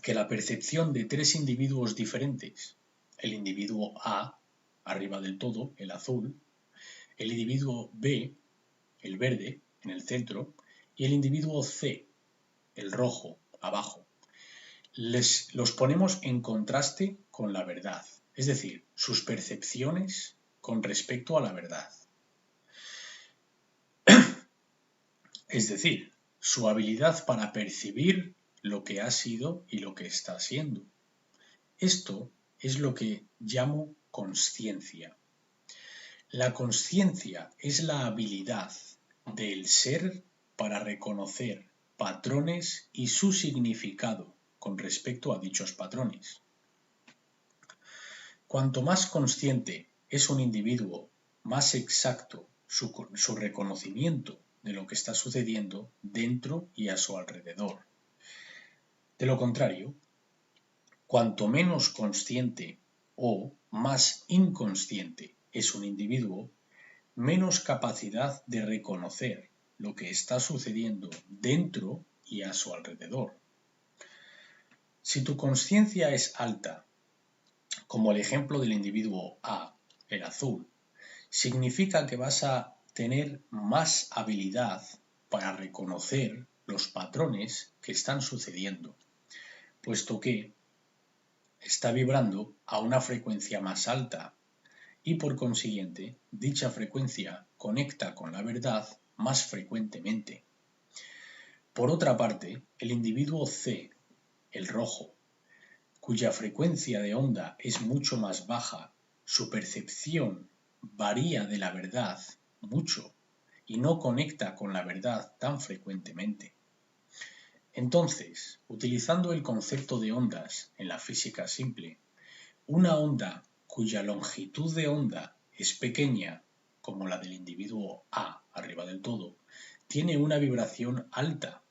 S1: que la percepción de tres individuos diferentes, el individuo A, arriba del todo, el azul, el individuo B, el verde, en el centro, y el individuo C, el rojo, abajo. Los ponemos en contraste con la verdad, es decir, sus percepciones con respecto a la verdad. Es decir, su habilidad para percibir lo que ha sido y lo que está siendo. Esto es lo que llamo consciencia. La consciencia es la habilidad del ser para reconocer patrones y su significado con respecto a dichos patrones. Cuanto más consciente es un individuo, más exacto su reconocimiento de lo que está sucediendo dentro y a su alrededor. De lo contrario, cuanto menos consciente o más inconsciente es un individuo, menos capacidad de reconocer lo que está sucediendo dentro y a su alrededor. Si tu consciencia es alta, como el ejemplo del individuo A, el azul, significa que vas a tener más habilidad para reconocer los patrones que están sucediendo, puesto que está vibrando a una frecuencia más alta y por consiguiente dicha frecuencia conecta con la verdad más frecuentemente. Por otra parte, el individuo C, el rojo, cuya frecuencia de onda es mucho más baja, su percepción varía de la verdad mucho y no conecta con la verdad tan frecuentemente. Entonces, utilizando el concepto de ondas en la física simple, una onda cuya longitud de onda es pequeña, como la del individuo A arriba del todo, tiene una vibración alta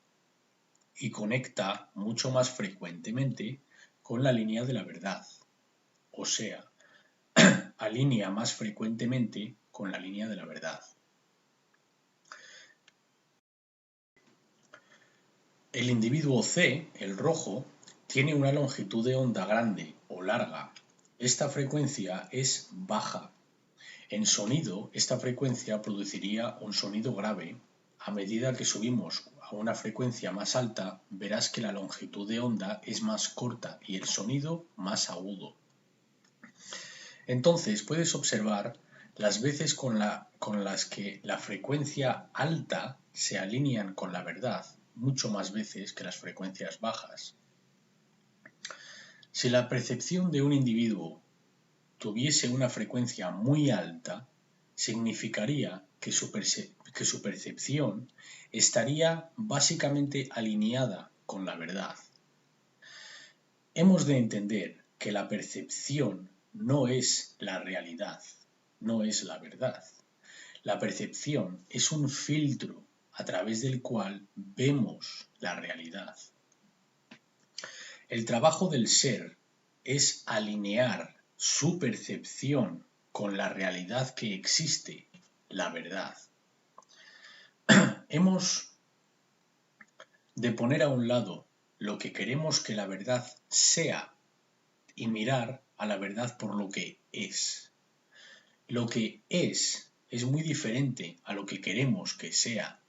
S1: y conecta mucho más frecuentemente con la línea de la verdad, o sea, alinea más frecuentemente con la línea de la verdad. El individuo C, el rojo, tiene una longitud de onda grande o larga. Esta frecuencia es baja. En sonido, esta frecuencia produciría un sonido grave. A medida que subimos a una frecuencia más alta, verás que la longitud de onda es más corta y el sonido más agudo. Entonces puedes observar las veces con las que la frecuencia alta se alinean con la verdad, mucho más veces que las frecuencias bajas. Si la percepción de un individuo tuviese una frecuencia muy alta, significaría que su percepción estaría básicamente alineada con la verdad. Hemos de entender que la percepción no es la realidad, no es la verdad. La percepción es un filtro a través del cual vemos la realidad. El trabajo del ser es alinear su percepción con la realidad que existe, la verdad. Hemos de poner a un lado lo que queremos que la verdad sea y mirar a la verdad por lo que es. Lo que es muy diferente a lo que queremos que sea,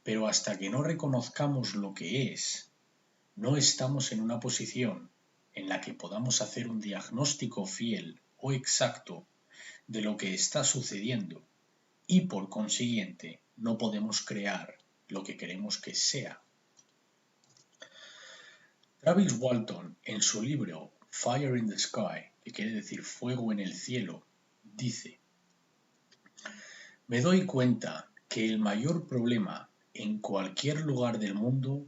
S1: pero hasta que no reconozcamos lo que es, no estamos en una posición en la que podamos hacer un diagnóstico fiel o exacto de lo que está sucediendo y por consiguiente no podemos crear lo que queremos que sea. Travis Walton, en su libro Fire in the Sky, que quiere decir fuego en el cielo, dice: me doy cuenta que el mayor problema en cualquier lugar del mundo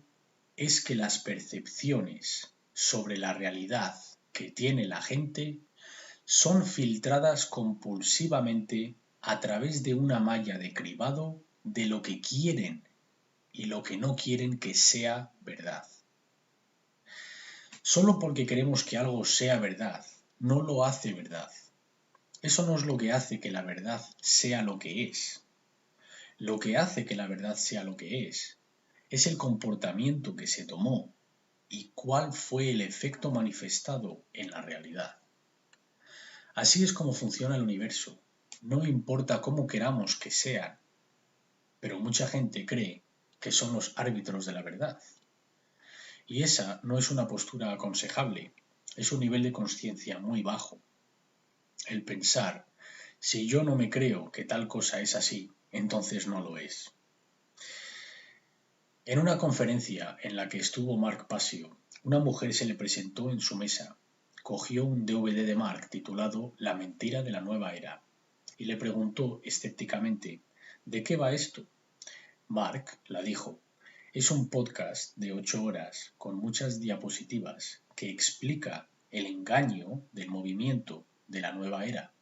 S1: es que las percepciones sobre la realidad que tiene la gente son filtradas compulsivamente a través de una malla de cribado de lo que quieren y lo que no quieren que sea verdad. Solo porque queremos que algo sea verdad, no lo hace verdad. Eso no es lo que hace que la verdad sea lo que es. Lo que hace que la verdad sea lo que es el comportamiento que se tomó y cuál fue el efecto manifestado en la realidad. Así es como funciona el universo. No importa cómo queramos que sean, pero mucha gente cree que son los árbitros de la verdad. Y esa no es una postura aconsejable, es un nivel de conciencia muy bajo. El pensar, si yo no me creo que tal cosa es así, entonces no lo es. En una conferencia en la que estuvo Mark Passio, una mujer se le presentó en su mesa, cogió un DVD de Mark titulado La mentira de la nueva era y le preguntó escépticamente: ¿de qué va esto? Mark la dijo: es un podcast de 8 horas con muchas diapositivas que explica el engaño del movimiento de la nueva era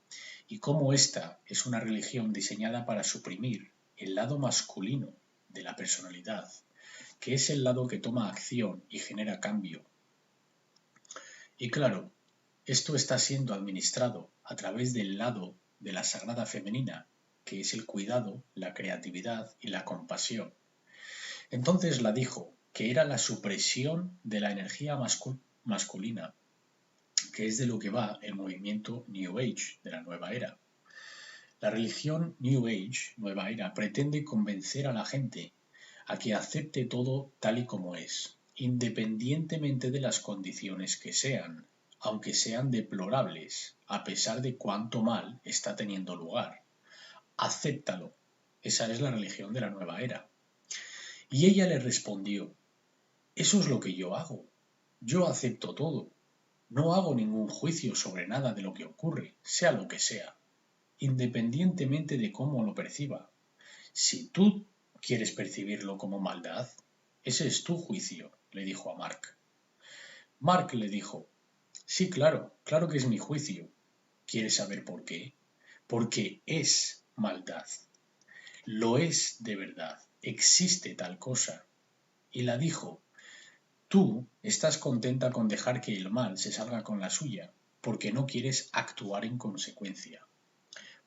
S1: y cómo esta es una religión diseñada para suprimir el lado masculino de la personalidad, que es el lado que toma acción y genera cambio. Y claro, esto está siendo administrado a través del lado de la sagrada femenina, que es el cuidado, la creatividad y la compasión. Entonces la dijo que era la supresión de la energía masculina, que es de lo que va el movimiento New Age de la nueva era. La religión New Age, nueva era, pretende convencer a la gente a que acepte todo tal y como es, independientemente de las condiciones que sean, aunque sean deplorables, a pesar de cuánto mal está teniendo lugar. Acéptalo. Esa es la religión de la nueva era. Y ella le respondió: eso es lo que yo hago. Yo acepto todo. No hago ningún juicio sobre nada de lo que ocurre, sea lo que sea, independientemente de cómo lo perciba. Si tú quieres percibirlo como maldad, ese es tu juicio, le dijo a Mark. Mark le dijo: sí, claro, claro que es mi juicio. ¿Quieres saber por qué? Porque es maldad. Lo es de verdad. Existe tal cosa. Y la dijo: tú estás contenta con dejar que el mal se salga con la suya, porque no quieres actuar en consecuencia.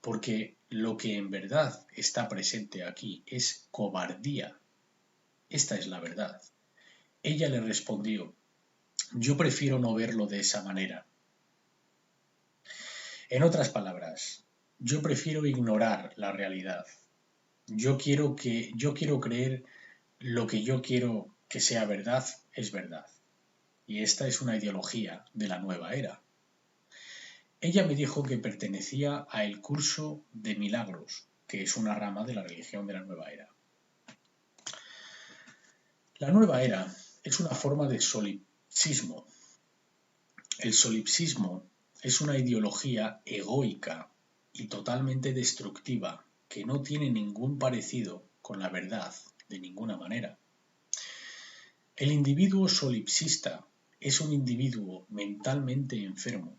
S1: Porque lo que en verdad está presente aquí es cobardía. Esta es la verdad. Ella le respondió: yo prefiero no verlo de esa manera. En otras palabras, yo prefiero ignorar la realidad. Yo quiero creer lo que yo quiero que sea verdad es verdad. Y esta es una ideología de la nueva era. Ella me dijo que pertenecía a el curso de milagros, que es una rama de la religión de la nueva era. La nueva era es una forma de solipsismo. El solipsismo es una ideología egoica y totalmente destructiva que no tiene ningún parecido con la verdad de ninguna manera. El individuo solipsista es un individuo mentalmente enfermo.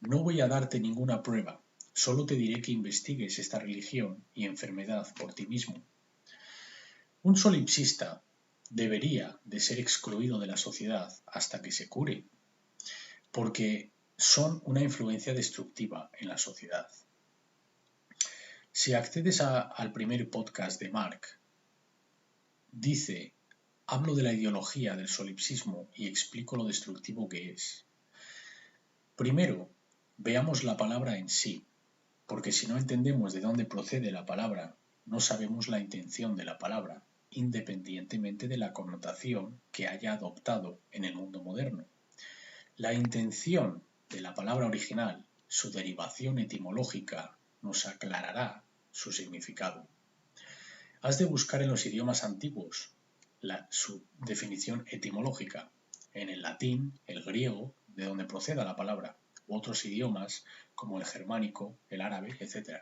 S1: No voy a darte ninguna prueba, solo te diré que investigues esta religión y enfermedad por ti mismo. Un solipsista debería de ser excluido de la sociedad hasta que se cure, porque son una influencia destructiva en la sociedad. Si accedes al primer podcast de Mark, hablo de la ideología del solipsismo y explico lo destructivo que es. Primero, veamos la palabra en sí, porque si no entendemos de dónde procede la palabra, no sabemos la intención de la palabra, independientemente de la connotación que haya adoptado en el mundo moderno. La intención de la palabra original, su derivación etimológica, nos aclarará su significado. Has de buscar en los idiomas antiguos su definición etimológica, en el latín, el griego, de donde proceda la palabra, u otros idiomas como el germánico, el árabe, etc.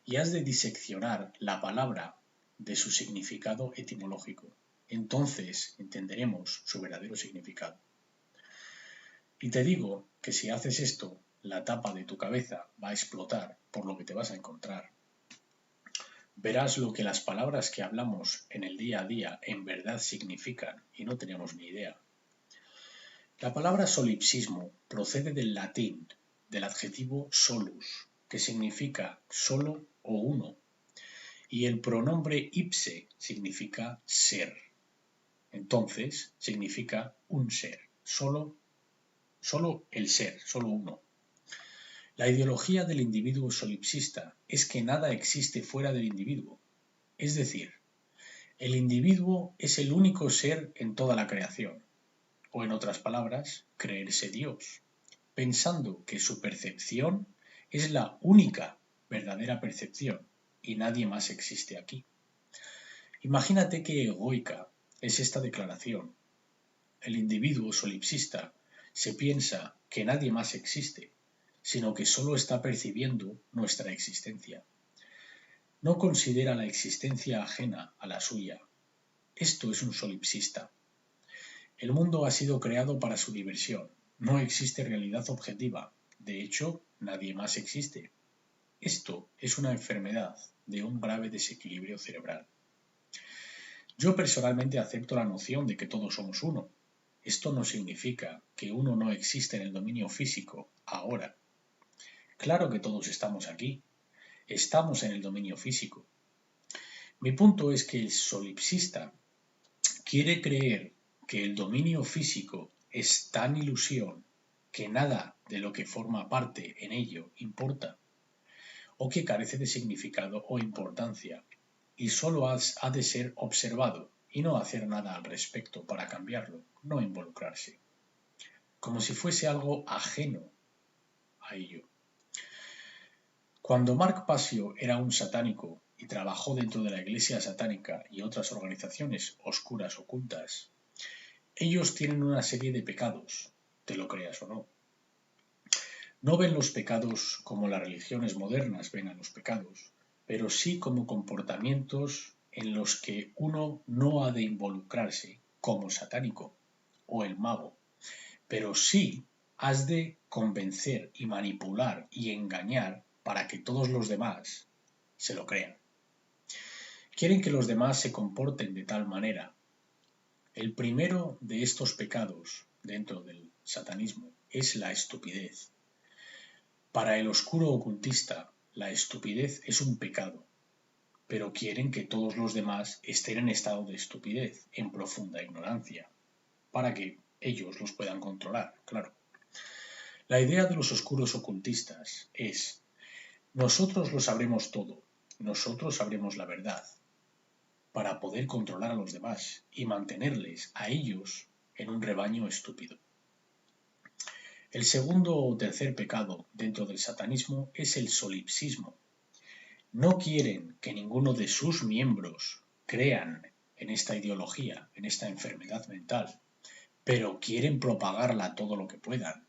S1: Y has de diseccionar la palabra de su significado etimológico. Entonces entenderemos su verdadero significado. Y te digo que si haces esto, la tapa de tu cabeza va a explotar por lo que te vas a encontrar. Verás lo que las palabras que hablamos en el día a día en verdad significan y no tenemos ni idea. La palabra solipsismo procede del latín, del adjetivo solus, que significa solo o uno, y el pronombre ipse significa ser. Entonces, significa un ser, solo el ser, solo uno. La ideología del individuo solipsista es que nada existe fuera del individuo. Es decir, el individuo es el único ser en toda la creación, o en otras palabras, creerse Dios, pensando que su percepción es la única verdadera percepción y nadie más existe aquí. Imagínate qué egoica es esta declaración. El individuo solipsista se piensa que nadie más existe, sino que solo está percibiendo nuestra existencia. No considera la existencia ajena a la suya. Esto es un solipsista. El mundo ha sido creado para su diversión. No existe realidad objetiva. De hecho, nadie más existe. Esto es una enfermedad de un grave desequilibrio cerebral. Yo personalmente acepto la noción de que todos somos uno. Esto no significa que uno no existe en el dominio físico ahora. Claro que todos estamos aquí. Estamos en el dominio físico. Mi punto es que el solipsista quiere creer que el dominio físico es tan ilusión que nada de lo que forma parte en ello importa, o que carece de significado o importancia, y solo ha de ser observado y no hacer nada al respecto para cambiarlo, no involucrarse, como si fuese algo ajeno a ello. Cuando Mark Passio era un satánico y trabajó dentro de la Iglesia satánica y otras organizaciones oscuras ocultas, ellos tienen una serie de pecados, te lo creas o no. No ven los pecados como las religiones modernas ven a los pecados, pero sí como comportamientos en los que uno no ha de involucrarse, como satánico o el mago, pero sí has de convencer y manipular y engañar para que todos los demás se lo crean. Quieren que los demás se comporten de tal manera. El primero de estos pecados dentro del satanismo es la estupidez. Para el oscuro ocultista, la estupidez es un pecado, pero quieren que todos los demás estén en estado de estupidez, en profunda ignorancia, para que ellos los puedan controlar, claro. La idea de los oscuros ocultistas es: nosotros lo sabremos todo, nosotros sabremos la verdad, para poder controlar a los demás y mantenerles a ellos en un rebaño estúpido. El segundo o tercer pecado dentro del satanismo es el solipsismo. No quieren que ninguno de sus miembros crean en esta ideología, en esta enfermedad mental, pero quieren propagarla todo lo que puedan.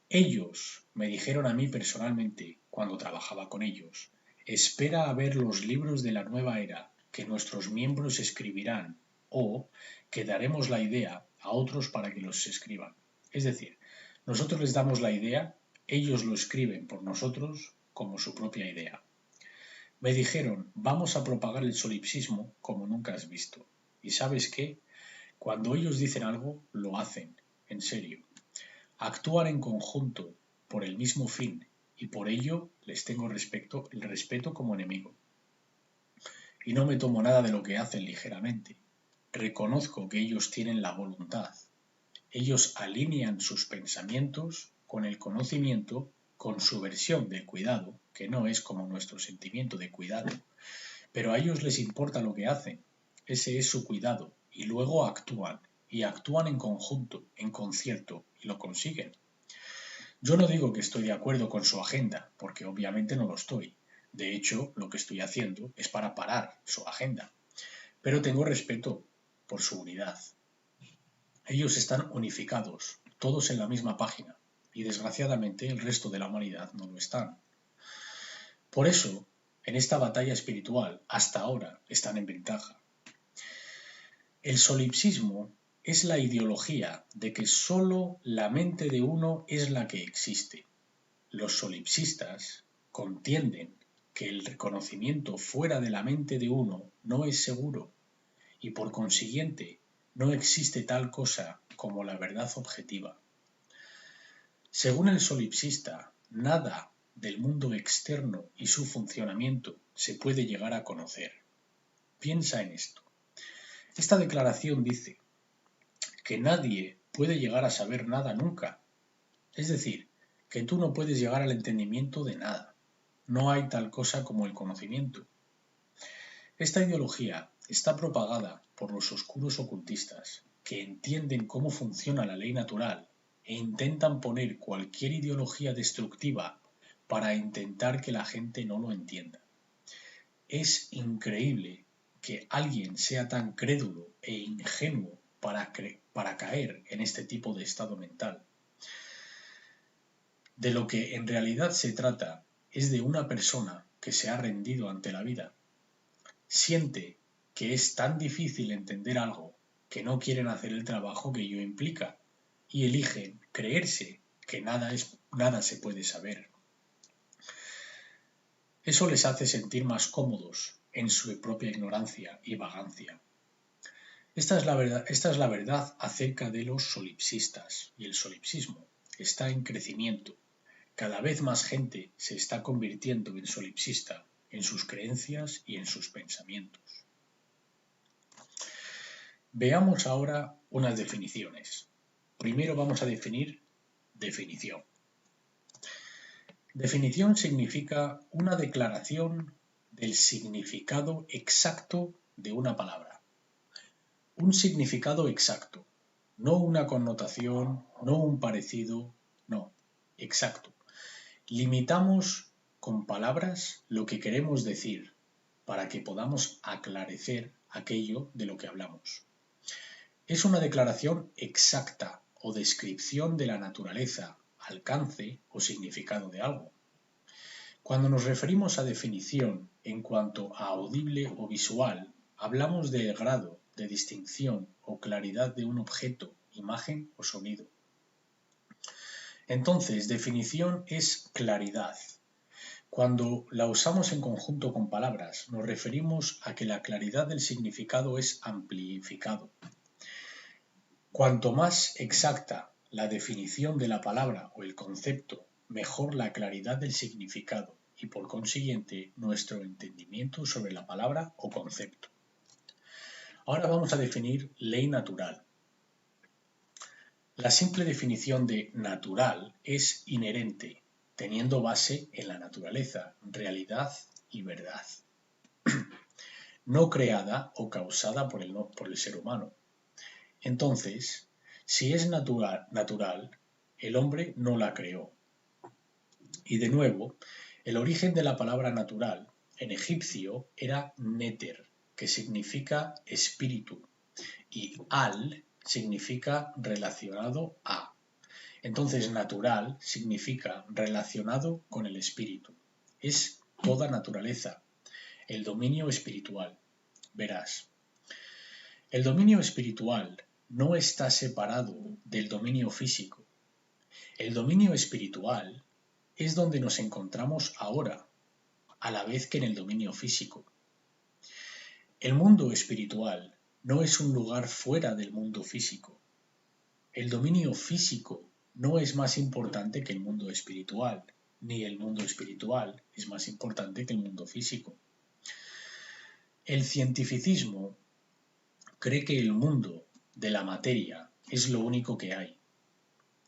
S1: Ellos me dijeron a mí personalmente, cuando trabajaba con ellos: espera a ver los libros de la nueva era que nuestros miembros escribirán, o que daremos la idea a otros para que los escriban. Es decir, nosotros les damos la idea, ellos lo escriben por nosotros como su propia idea. Me dijeron: vamos a propagar el solipsismo como nunca has visto. ¿Y sabes qué? Cuando ellos dicen algo, lo hacen, en serio. Actúan en conjunto por el mismo fin y por ello les tengo el respeto como enemigo. Y no me tomo nada de lo que hacen ligeramente. Reconozco que ellos tienen la voluntad. Ellos alinean sus pensamientos con el conocimiento, con su versión del cuidado, que no es como nuestro sentimiento de cuidado, pero a ellos les importa lo que hacen. Ese es su cuidado, y luego actúan, y actúan en conjunto, en concierto, y lo consiguen. Yo no digo que estoy de acuerdo con su agenda, porque obviamente no lo estoy. De hecho, lo que estoy haciendo es para parar su agenda. Pero tengo respeto por su unidad. Ellos están unificados, todos en la misma página, y desgraciadamente el resto de la humanidad no lo están. Por eso, en esta batalla espiritual, hasta ahora, están en ventaja. El solipsismo es la ideología de que sólo la mente de uno es la que existe. Los solipsistas contienden que el reconocimiento fuera de la mente de uno no es seguro y por consiguiente no existe tal cosa como la verdad objetiva. Según el solipsista, nada del mundo externo y su funcionamiento se puede llegar a conocer. Piensa en esto. Esta declaración dice que nadie puede llegar a saber nada nunca. Es decir, que tú no puedes llegar al entendimiento de nada. No hay tal cosa como el conocimiento. Esta ideología está propagada por los oscuros ocultistas, que entienden cómo funciona la ley natural e intentan poner cualquier ideología destructiva para intentar que la gente no lo entienda. Es increíble que alguien sea tan crédulo e ingenuo para caer en este tipo de estado mental. De lo que en realidad se trata es de una persona que se ha rendido ante la vida. Siente que es tan difícil entender algo que no quieren hacer el trabajo que ello implica y eligen creerse que nada se puede saber. Eso les hace sentir más cómodos en su propia ignorancia y vagancia. Esta es la verdad acerca de los solipsistas, y el solipsismo está en crecimiento. Cada vez más gente se está convirtiendo en solipsista en sus creencias y en sus pensamientos. Veamos ahora unas definiciones. Primero vamos a definir definición. Definición significa una declaración del significado exacto de una palabra. Un significado exacto, no una connotación, no un parecido, no, exacto. Limitamos con palabras lo que queremos decir para que podamos aclarecer aquello de lo que hablamos. Es una declaración exacta o descripción de la naturaleza, alcance o significado de algo. Cuando nos referimos a definición en cuanto a audible o visual, hablamos del grado de distinción o claridad de un objeto, imagen o sonido. Entonces, definición es claridad. Cuando la usamos en conjunto con palabras, nos referimos a que la claridad del significado es amplificado. Cuanto más exacta la definición de la palabra o el concepto, mejor la claridad del significado y por consiguiente nuestro entendimiento sobre la palabra o concepto. Ahora vamos a definir ley natural. La simple definición de natural es inherente, teniendo base en la naturaleza, realidad y verdad, no creada o causada por el ser humano. Entonces, si es natural, el hombre no la creó. Y de nuevo, el origen de la palabra natural en egipcio era neter, que significa espíritu, y al significa relacionado a. Entonces, natural significa relacionado con el espíritu. Es toda naturaleza, el dominio espiritual. Verás, el dominio espiritual no está separado del dominio físico. El dominio espiritual es donde nos encontramos ahora, a la vez que en el dominio físico. El mundo espiritual no es un lugar fuera del mundo físico. El dominio físico no es más importante que el mundo espiritual, ni el mundo espiritual es más importante que el mundo físico. El cientificismo cree que el mundo de la materia es lo único que hay,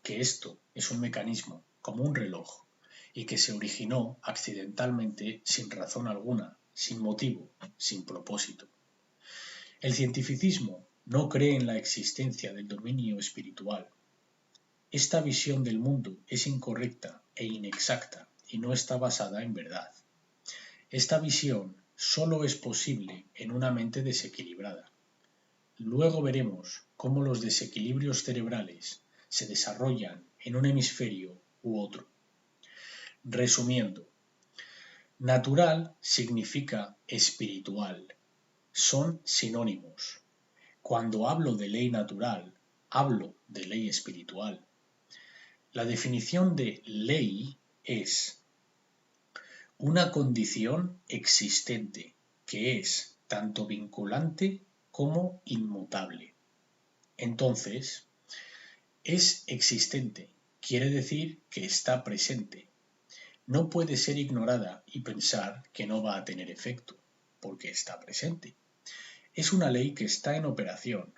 S1: que esto es un mecanismo, como un reloj, y que se originó accidentalmente sin razón alguna, sin motivo, sin propósito. El cientificismo no cree en la existencia del dominio espiritual. Esta visión del mundo es incorrecta e inexacta y no está basada en verdad. Esta visión solo es posible en una mente desequilibrada. Luego veremos cómo los desequilibrios cerebrales se desarrollan en un hemisferio u otro. Resumiendo, natural significa espiritual. Son sinónimos. Cuando hablo de ley natural, hablo de ley espiritual. La definición de ley es una condición existente que es tanto vinculante como inmutable. Entonces, es existente, quiere decir que está presente. No puede ser ignorada y pensar que no va a tener efecto, porque está presente. Es una ley que está en operación.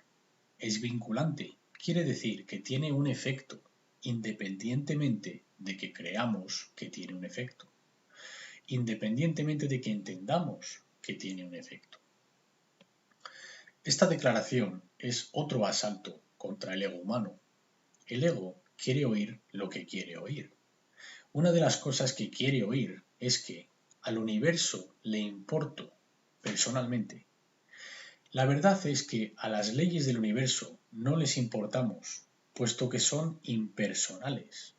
S1: Es vinculante, quiere decir que tiene un efecto, independientemente de que creamos que tiene un efecto, independientemente de que entendamos que tiene un efecto. Esta declaración es otro asalto contra el ego humano. El ego quiere oír lo que quiere oír. Una de las cosas que quiere oír es que al universo le importo personalmente. La verdad es que a las leyes del universo no les importamos, puesto que son impersonales.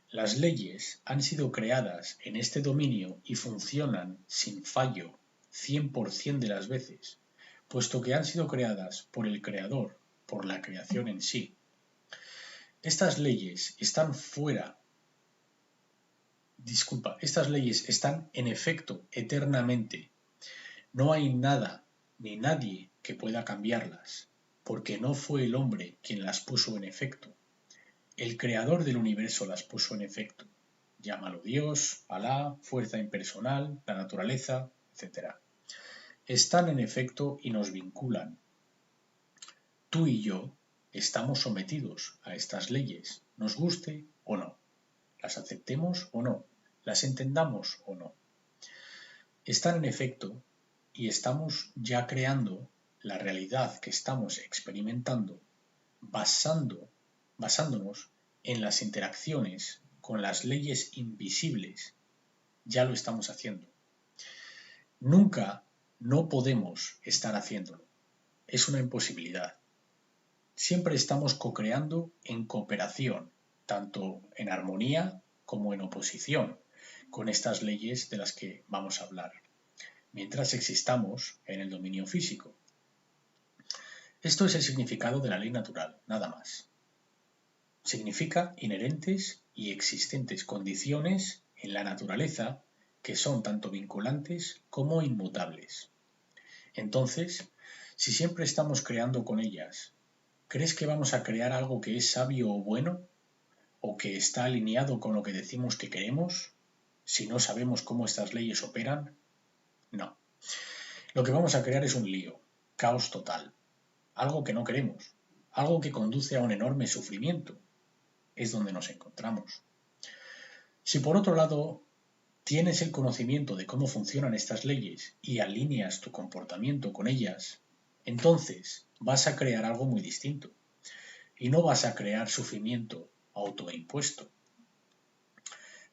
S1: Las leyes han sido creadas en este dominio y funcionan sin fallo 100% de las veces, puesto que han sido creadas por el Creador, por la creación en sí. Estas leyes están en efecto eternamente. No hay nada ni nadie que pueda cambiarlas, porque no fue el hombre quien las puso en efecto. El creador del universo las puso en efecto. Llámalo Dios, Alá, fuerza impersonal, la naturaleza, etc. Están en efecto y nos vinculan. Tú y yo estamos sometidos a estas leyes, nos guste o no. Las aceptemos o no, las entendamos o no. Están en efecto y estamos ya creando la realidad que estamos experimentando basándonos en las interacciones con las leyes invisibles. Ya lo estamos haciendo. Nunca no podemos estar haciéndolo. Es una imposibilidad. Siempre estamos co-creando en cooperación, tanto en armonía como en oposición, con estas leyes de las que vamos a hablar, mientras existamos en el dominio físico. Esto es el significado de la ley natural, nada más. Significa inherentes y existentes condiciones en la naturaleza que son tanto vinculantes como inmutables. Entonces, si siempre estamos creando con ellas, ¿crees que vamos a crear algo que es sabio o bueno? ¿O que está alineado con lo que decimos que queremos? Si no sabemos cómo estas leyes operan, no. Lo que vamos a crear es un lío, caos total, algo que no queremos, algo que conduce a un enorme sufrimiento. Es donde nos encontramos. Si por otro lado tienes el conocimiento de cómo funcionan estas leyes y alineas tu comportamiento con ellas, entonces vas a crear algo muy distinto y no vas a crear sufrimiento autoimpuesto.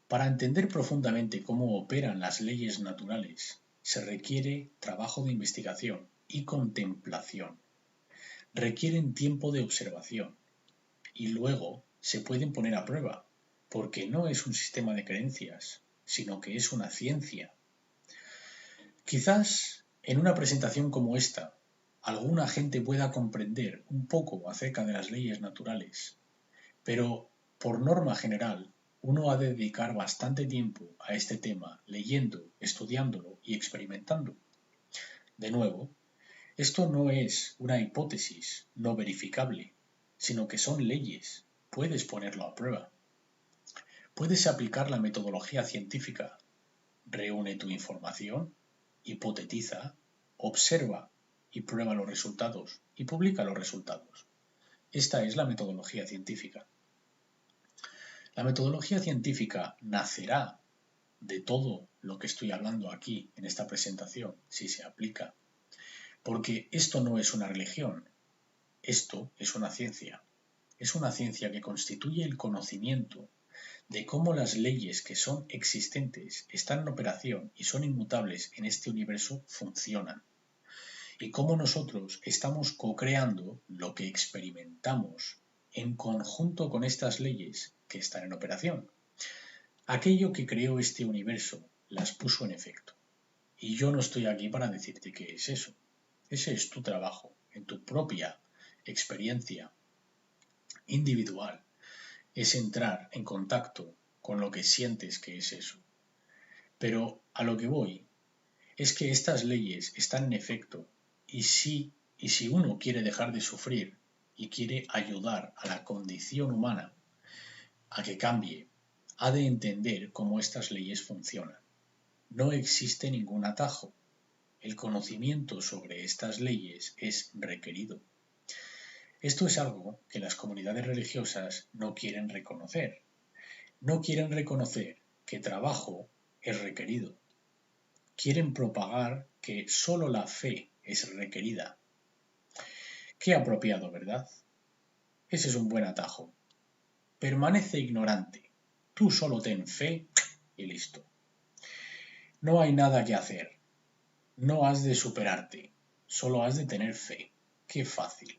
S1: Para entender profundamente cómo operan las leyes naturales, se requiere trabajo de investigación y contemplación. Requieren tiempo de observación y luego se pueden poner a prueba, porque no es un sistema de creencias, sino que es una ciencia. Quizás en una presentación como esta, alguna gente pueda comprender un poco acerca de las leyes naturales, pero por norma general, uno ha de dedicar bastante tiempo a este tema leyendo, estudiándolo y experimentando. De nuevo, esto no es una hipótesis no verificable, sino que son leyes. Puedes ponerlo a prueba. Puedes aplicar la metodología científica. Reúne tu información, hipotetiza, observa y prueba los resultados y publica los resultados. Esta es la metodología científica. La metodología científica nacerá de todo lo que estoy hablando aquí en esta presentación, si se aplica. Porque esto no es una religión, Esto es una ciencia. Es una ciencia que constituye el conocimiento de cómo las leyes que son existentes, están en operación y son inmutables en este universo funcionan. Y cómo nosotros estamos co-creando lo que experimentamos en conjunto con estas leyes que están en operación. Aquello que creó este universo las puso en efecto. Y yo no estoy aquí para decirte qué es eso. Ese es tu trabajo, en tu propia experiencia individual. Es entrar en contacto con lo que sientes que es eso. Pero a lo que voy es que estas leyes están en efecto y si uno quiere dejar de sufrir y quiere ayudar a la condición humana a que cambie, ha de entender cómo estas leyes funcionan. No existe ningún atajo. El conocimiento sobre estas leyes es requerido. Esto es algo que las comunidades religiosas no quieren reconocer. No quieren reconocer que trabajo es requerido. Quieren propagar que solo la fe es requerida. Qué apropiado, ¿verdad? Ese es un buen atajo. Permanece ignorante. Tú solo ten fe y listo. No hay nada que hacer. No has de superarte. Solo has de tener fe. Qué fácil.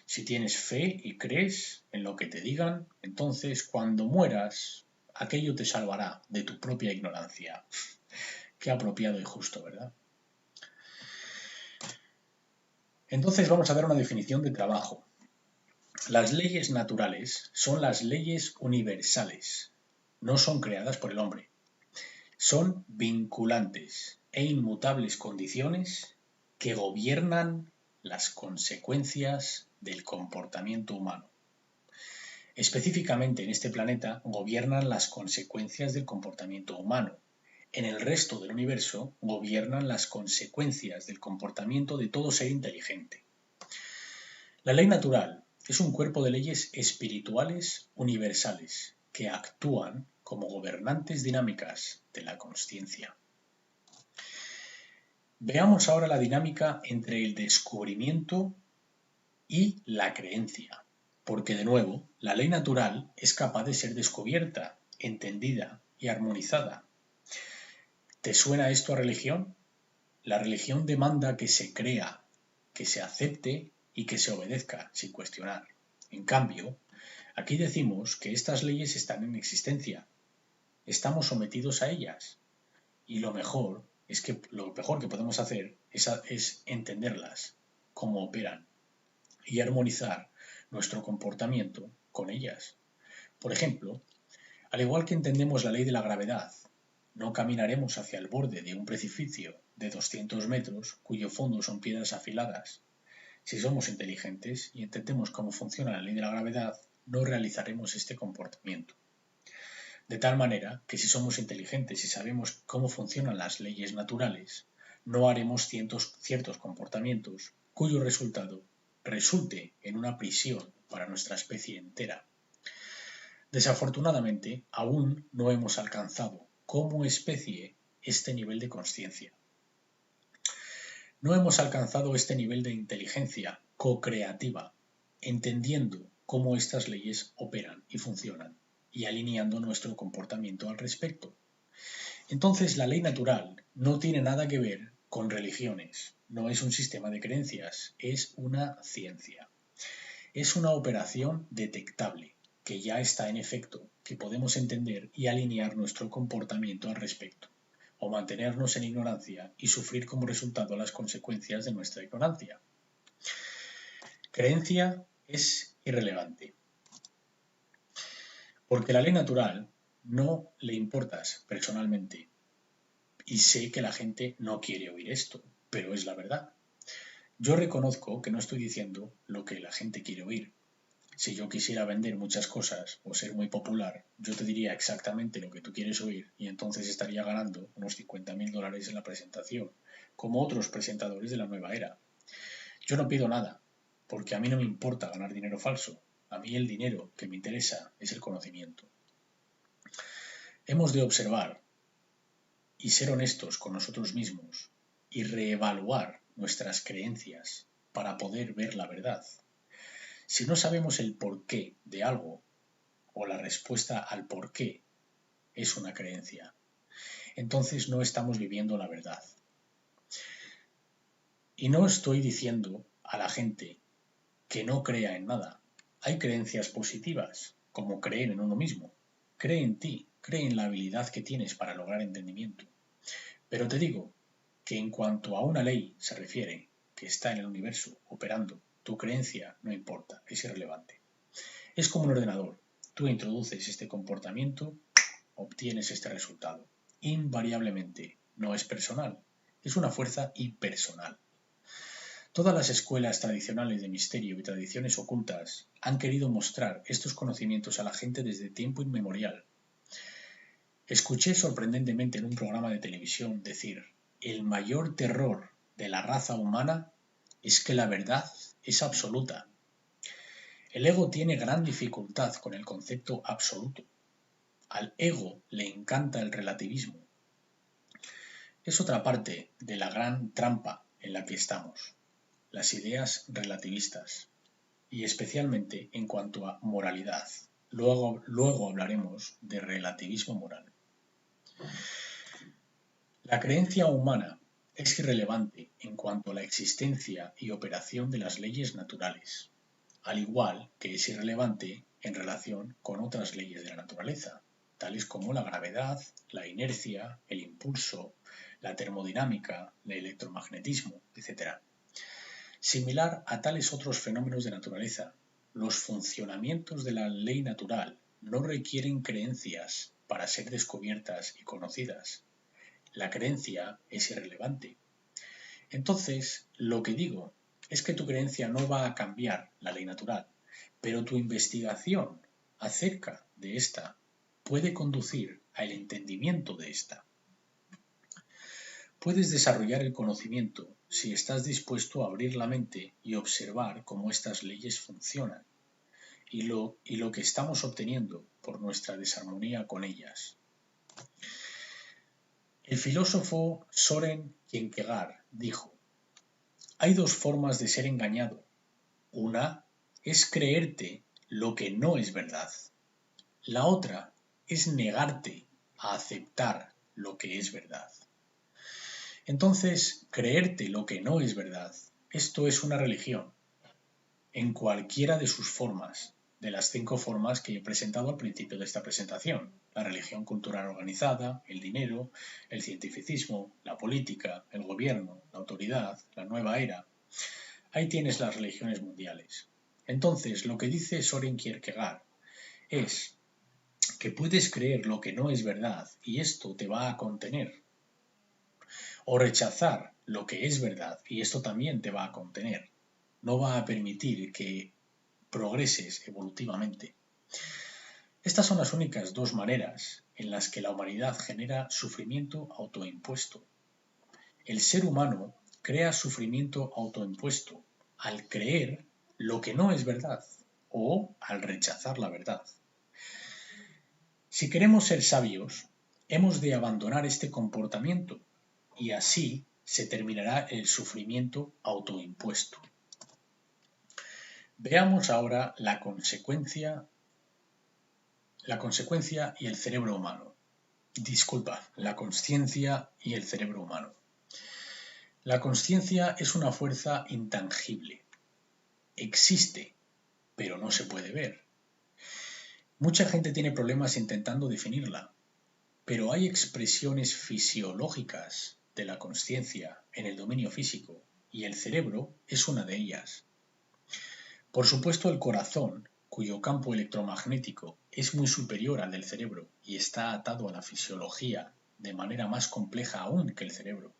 S1: Si tienes fe y crees en lo que te digan, entonces cuando mueras, aquello te salvará de tu propia ignorancia. Qué apropiado y justo, ¿verdad? Entonces vamos a ver una definición de trabajo. Las leyes naturales son las leyes universales. No son creadas por el hombre. Son vinculantes e inmutables condiciones que gobiernan las consecuencias del comportamiento humano. Específicamente en este planeta gobiernan las consecuencias del comportamiento humano. En el resto del universo gobiernan las consecuencias del comportamiento de todo ser inteligente. La ley natural es un cuerpo de leyes espirituales universales que actúan como gobernantes dinámicas de la consciencia. Veamos ahora la dinámica entre el descubrimiento y la creencia, porque de nuevo, la ley natural es capaz de ser descubierta, entendida y armonizada. ¿Te suena esto a religión? La religión demanda que se crea, que se acepte y que se obedezca sin cuestionar. En cambio, aquí decimos que estas leyes están en existencia, estamos sometidos a ellas y lo mejor que podemos hacer es entenderlas, cómo operan y armonizar nuestro comportamiento con ellas. Por ejemplo, al igual que entendemos la ley de la gravedad, no caminaremos hacia el borde de un precipicio de 200 metros cuyo fondo son piedras afiladas. Si somos inteligentes y entendemos cómo funciona la ley de la gravedad, no realizaremos este comportamiento. De tal manera que si somos inteligentes y sabemos cómo funcionan las leyes naturales, no haremos ciertos comportamientos cuyo resultado resulte en una prisión para nuestra especie entera. Desafortunadamente, aún no hemos alcanzado como especie este nivel de consciencia. No hemos alcanzado este nivel de inteligencia co-creativa, entendiendo cómo estas leyes operan y funcionan y alineando nuestro comportamiento al respecto. Entonces, la ley natural no tiene nada que ver con religiones, no es un sistema de creencias, es una ciencia. Es una operación detectable, que ya está en efecto, que podemos entender y alinear nuestro comportamiento al respecto, o mantenernos en ignorancia y sufrir como resultado las consecuencias de nuestra ignorancia. Creencia es irrelevante, porque la ley natural no le importas personalmente. Y sé que la gente no quiere oír esto, pero es la verdad. Yo reconozco que no estoy diciendo lo que la gente quiere oír. Si yo quisiera vender muchas cosas o ser muy popular, yo te diría exactamente lo que tú quieres oír y entonces estaría ganando unos $50.000 en la presentación, como otros presentadores de la nueva era. Yo no pido nada, porque a mí no me importa ganar dinero falso. A mí el dinero que me interesa es el conocimiento. Hemos de observar y ser honestos con nosotros mismos y reevaluar nuestras creencias para poder ver la verdad. Si no sabemos el porqué de algo o la respuesta al porqué es una creencia, entonces no estamos viviendo la verdad. Y no estoy diciendo a la gente que no crea en nada. Hay creencias positivas, como creer en uno mismo. Cree en ti, cree en la habilidad que tienes para lograr entendimiento. Pero te digo que en cuanto a una ley se refiere, que está en el universo operando, tu creencia no importa, es irrelevante. Es como un ordenador. Tú introduces este comportamiento, obtienes este resultado. Invariablemente, no es personal, es una fuerza impersonal. Todas las escuelas tradicionales de misterio y tradiciones ocultas han querido mostrar estos conocimientos a la gente desde tiempo inmemorial. Escuché sorprendentemente en un programa de televisión decir: el mayor terror de la raza humana es que la verdad es absoluta. El ego tiene gran dificultad con el concepto absoluto. Al ego le encanta el relativismo. Es otra parte de la gran trampa en la que estamos. Las ideas relativistas, y especialmente en cuanto a moralidad. Luego hablaremos de relativismo moral. La creencia humana es irrelevante en cuanto a la existencia y operación de las leyes naturales, al igual que es irrelevante en relación con otras leyes de la naturaleza, tales como la gravedad, la inercia, el impulso, la termodinámica, el electromagnetismo, etc. Similar a tales otros fenómenos de naturaleza, los funcionamientos de la ley natural no requieren creencias para ser descubiertas y conocidas. La creencia es irrelevante. Entonces, lo que digo es que tu creencia no va a cambiar la ley natural, pero tu investigación acerca de esta puede conducir al entendimiento de esta. Puedes desarrollar el conocimiento si estás dispuesto a abrir la mente y observar cómo estas leyes funcionan y lo que estamos obteniendo por nuestra desarmonía con ellas. El filósofo Soren Kierkegaard dijo: hay dos formas de ser engañado. Una es creerte lo que no es verdad. La otra es negarte a aceptar lo que es verdad. Entonces, creerte lo que no es verdad, esto es una religión, en cualquiera de sus formas, de las 5 formas que he presentado al principio de esta presentación: la religión cultural organizada, el dinero, el cientificismo, la política, el gobierno, la autoridad, la nueva era. Ahí tienes las religiones mundiales. Entonces, lo que dice Soren Kierkegaard es que puedes creer lo que no es verdad y esto te va a contener, o rechazar lo que es verdad y esto también te va a contener. No va a permitir que progreses evolutivamente. Estas son las únicas dos maneras en las que la humanidad genera sufrimiento autoimpuesto. El ser humano crea sufrimiento autoimpuesto al creer lo que no es verdad o al rechazar la verdad. Si queremos ser sabios, hemos de abandonar este comportamiento y así se terminará el sufrimiento autoimpuesto. Veamos ahora la consecuencia y el cerebro humano. La consciencia y el cerebro humano. La consciencia es una fuerza intangible. Existe, pero no se puede ver. Mucha gente tiene problemas intentando definirla, pero hay expresiones fisiológicas de la consciencia en el dominio físico y el cerebro es una de ellas. Por supuesto, el corazón, cuyo campo electromagnético es muy superior al del cerebro y está atado a la fisiología de manera más compleja aún que el cerebro.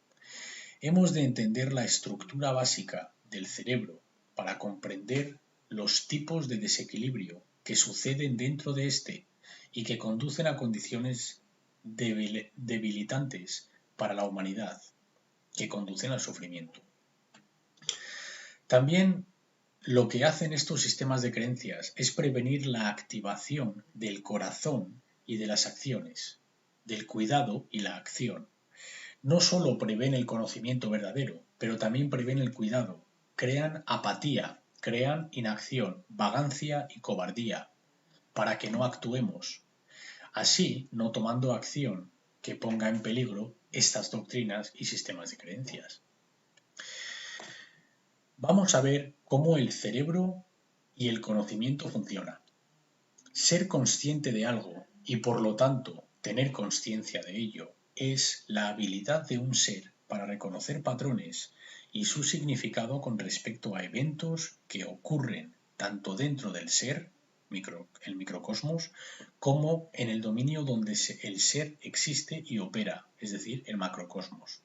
S1: Hemos de entender la estructura básica del cerebro para comprender los tipos de desequilibrio que suceden dentro de éste y que conducen a condiciones debilitantes para la humanidad, que conducen al sufrimiento. También lo que hacen estos sistemas de creencias es prevenir la activación del corazón y de las acciones, del cuidado y la acción. No solo prevén el conocimiento verdadero, pero también prevén el cuidado, crean apatía crean inacción, vagancia y cobardía, para que no actuemos, así no tomando acción que ponga en peligro estas doctrinas y sistemas de creencias. Vamos a ver cómo el cerebro y el conocimiento funcionan. Ser consciente de algo y por lo tanto tener conciencia de ello es la habilidad de un ser para reconocer patrones y su significado con respecto a eventos que ocurren tanto dentro del ser, el microcosmos, como en el dominio donde el ser existe y opera, es decir, el macrocosmos.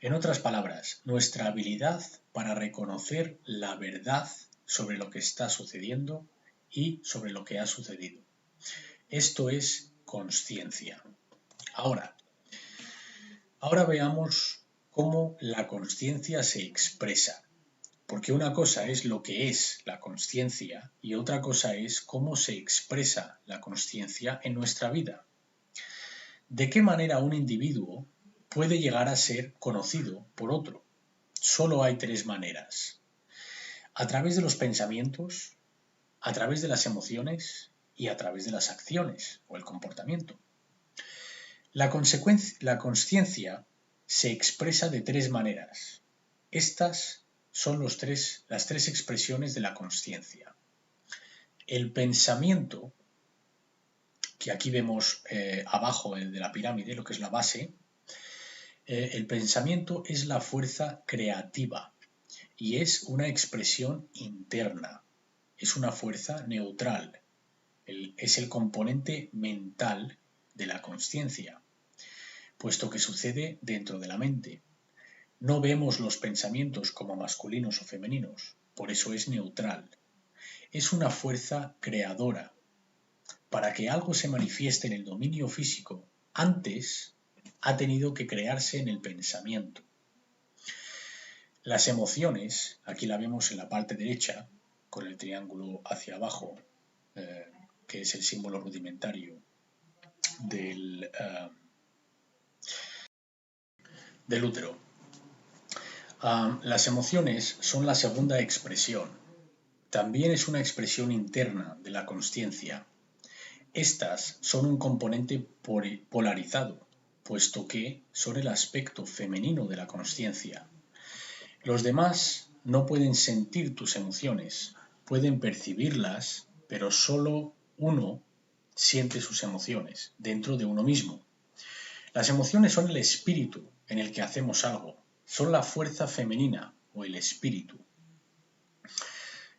S1: En otras palabras, nuestra habilidad para reconocer la verdad sobre lo que está sucediendo y sobre lo que ha sucedido. Esto es consciencia. Ahora veamos cómo la consciencia se expresa, porque una cosa es lo que es la consciencia y otra cosa es cómo se expresa la consciencia en nuestra vida. ¿De qué manera un individuo puede llegar a ser conocido por otro? Solo hay tres maneras: a través de los pensamientos, a través de las emociones y a través de las acciones o el comportamiento. La consciencia se expresa de tres maneras. Estas son las tres expresiones de la consciencia. El pensamiento, que aquí vemos abajo de la pirámide, lo que es la base, el pensamiento es la fuerza creativa y es una expresión interna, es una fuerza neutral, es el componente mental de la consciencia, puesto que sucede dentro de la mente. No vemos los pensamientos como masculinos o femeninos, por eso es neutral. Es una fuerza creadora. Para que algo se manifieste en el dominio físico, antes ha tenido que crearse en el pensamiento. Las emociones, aquí la vemos en la parte derecha, con el triángulo hacia abajo, que es el símbolo rudimentario del útero. Las emociones son la segunda expresión. También es una expresión interna de la consciencia. Estas son un componente polarizado, puesto que son el aspecto femenino de la consciencia. Los demás no pueden sentir tus emociones, pueden percibirlas, pero solo uno siente sus emociones dentro de uno mismo. Las emociones son el espíritu en el que hacemos algo, son la fuerza femenina o el espíritu.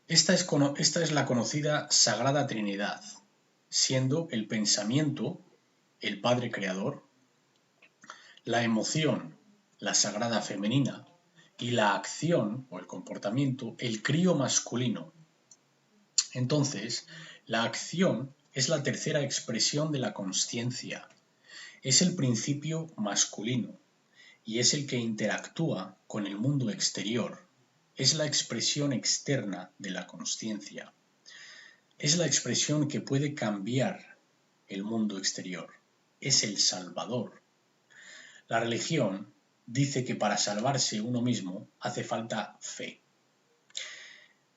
S1: Esta es la conocida Sagrada Trinidad, siendo el pensamiento el Padre Creador, la emoción la Sagrada Femenina y la acción o el comportamiento el crío masculino. Entonces, la acción es la tercera expresión de la consciencia, es el principio masculino y es el que interactúa con el mundo exterior, es la expresión externa de la consciencia, es la expresión que puede cambiar el mundo exterior, es el salvador. La religión dice que para salvarse uno mismo hace falta fe.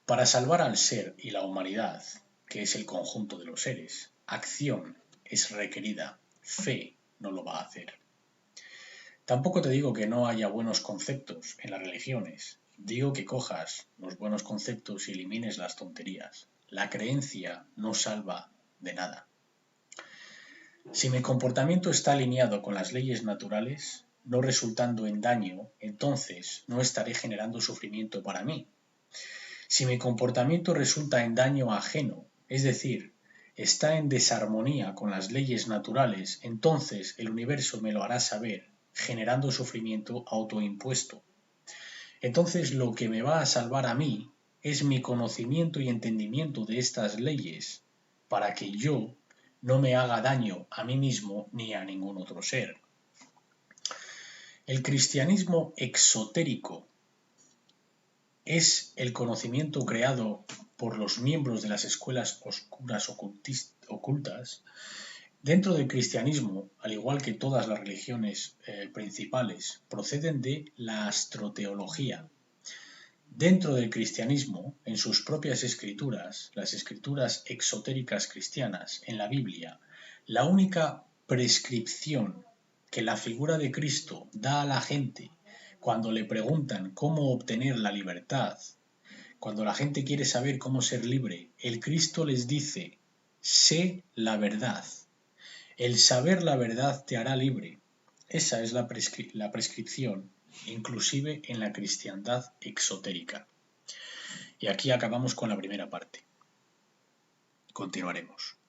S1: Para salvar al ser y la humanidad, que es el conjunto de los seres, acción es requerida, fe no lo va a hacer. Tampoco te digo que no haya buenos conceptos en las religiones, digo que cojas los buenos conceptos y elimines las tonterías. La creencia no salva de nada. Si mi comportamiento está alineado con las leyes naturales, no resultando en daño, entonces no estaré generando sufrimiento para mí. Si mi comportamiento resulta en daño ajeno, es decir, está en desarmonía con las leyes naturales, entonces el universo me lo hará saber, generando sufrimiento autoimpuesto. Entonces lo que me va a salvar a mí es mi conocimiento y entendimiento de estas leyes, para que yo no me haga daño a mí mismo ni a ningún otro ser. El cristianismo exotérico es el conocimiento creado por los miembros de las escuelas oscuras ocultas. Dentro del cristianismo, al igual que todas las religiones principales, proceden de la astroteología. Dentro del cristianismo, en sus propias escrituras, las escrituras exotéricas cristianas, en la Biblia, la única prescripción que la figura de Cristo da a la gente cuando le preguntan cómo obtener la libertad, cuando la gente quiere saber cómo ser libre, el Cristo les dice, sé la verdad. El saber la verdad te hará libre. Esa es la prescripción, inclusive en la cristiandad exotérica. Y aquí acabamos con la primera parte. Continuaremos.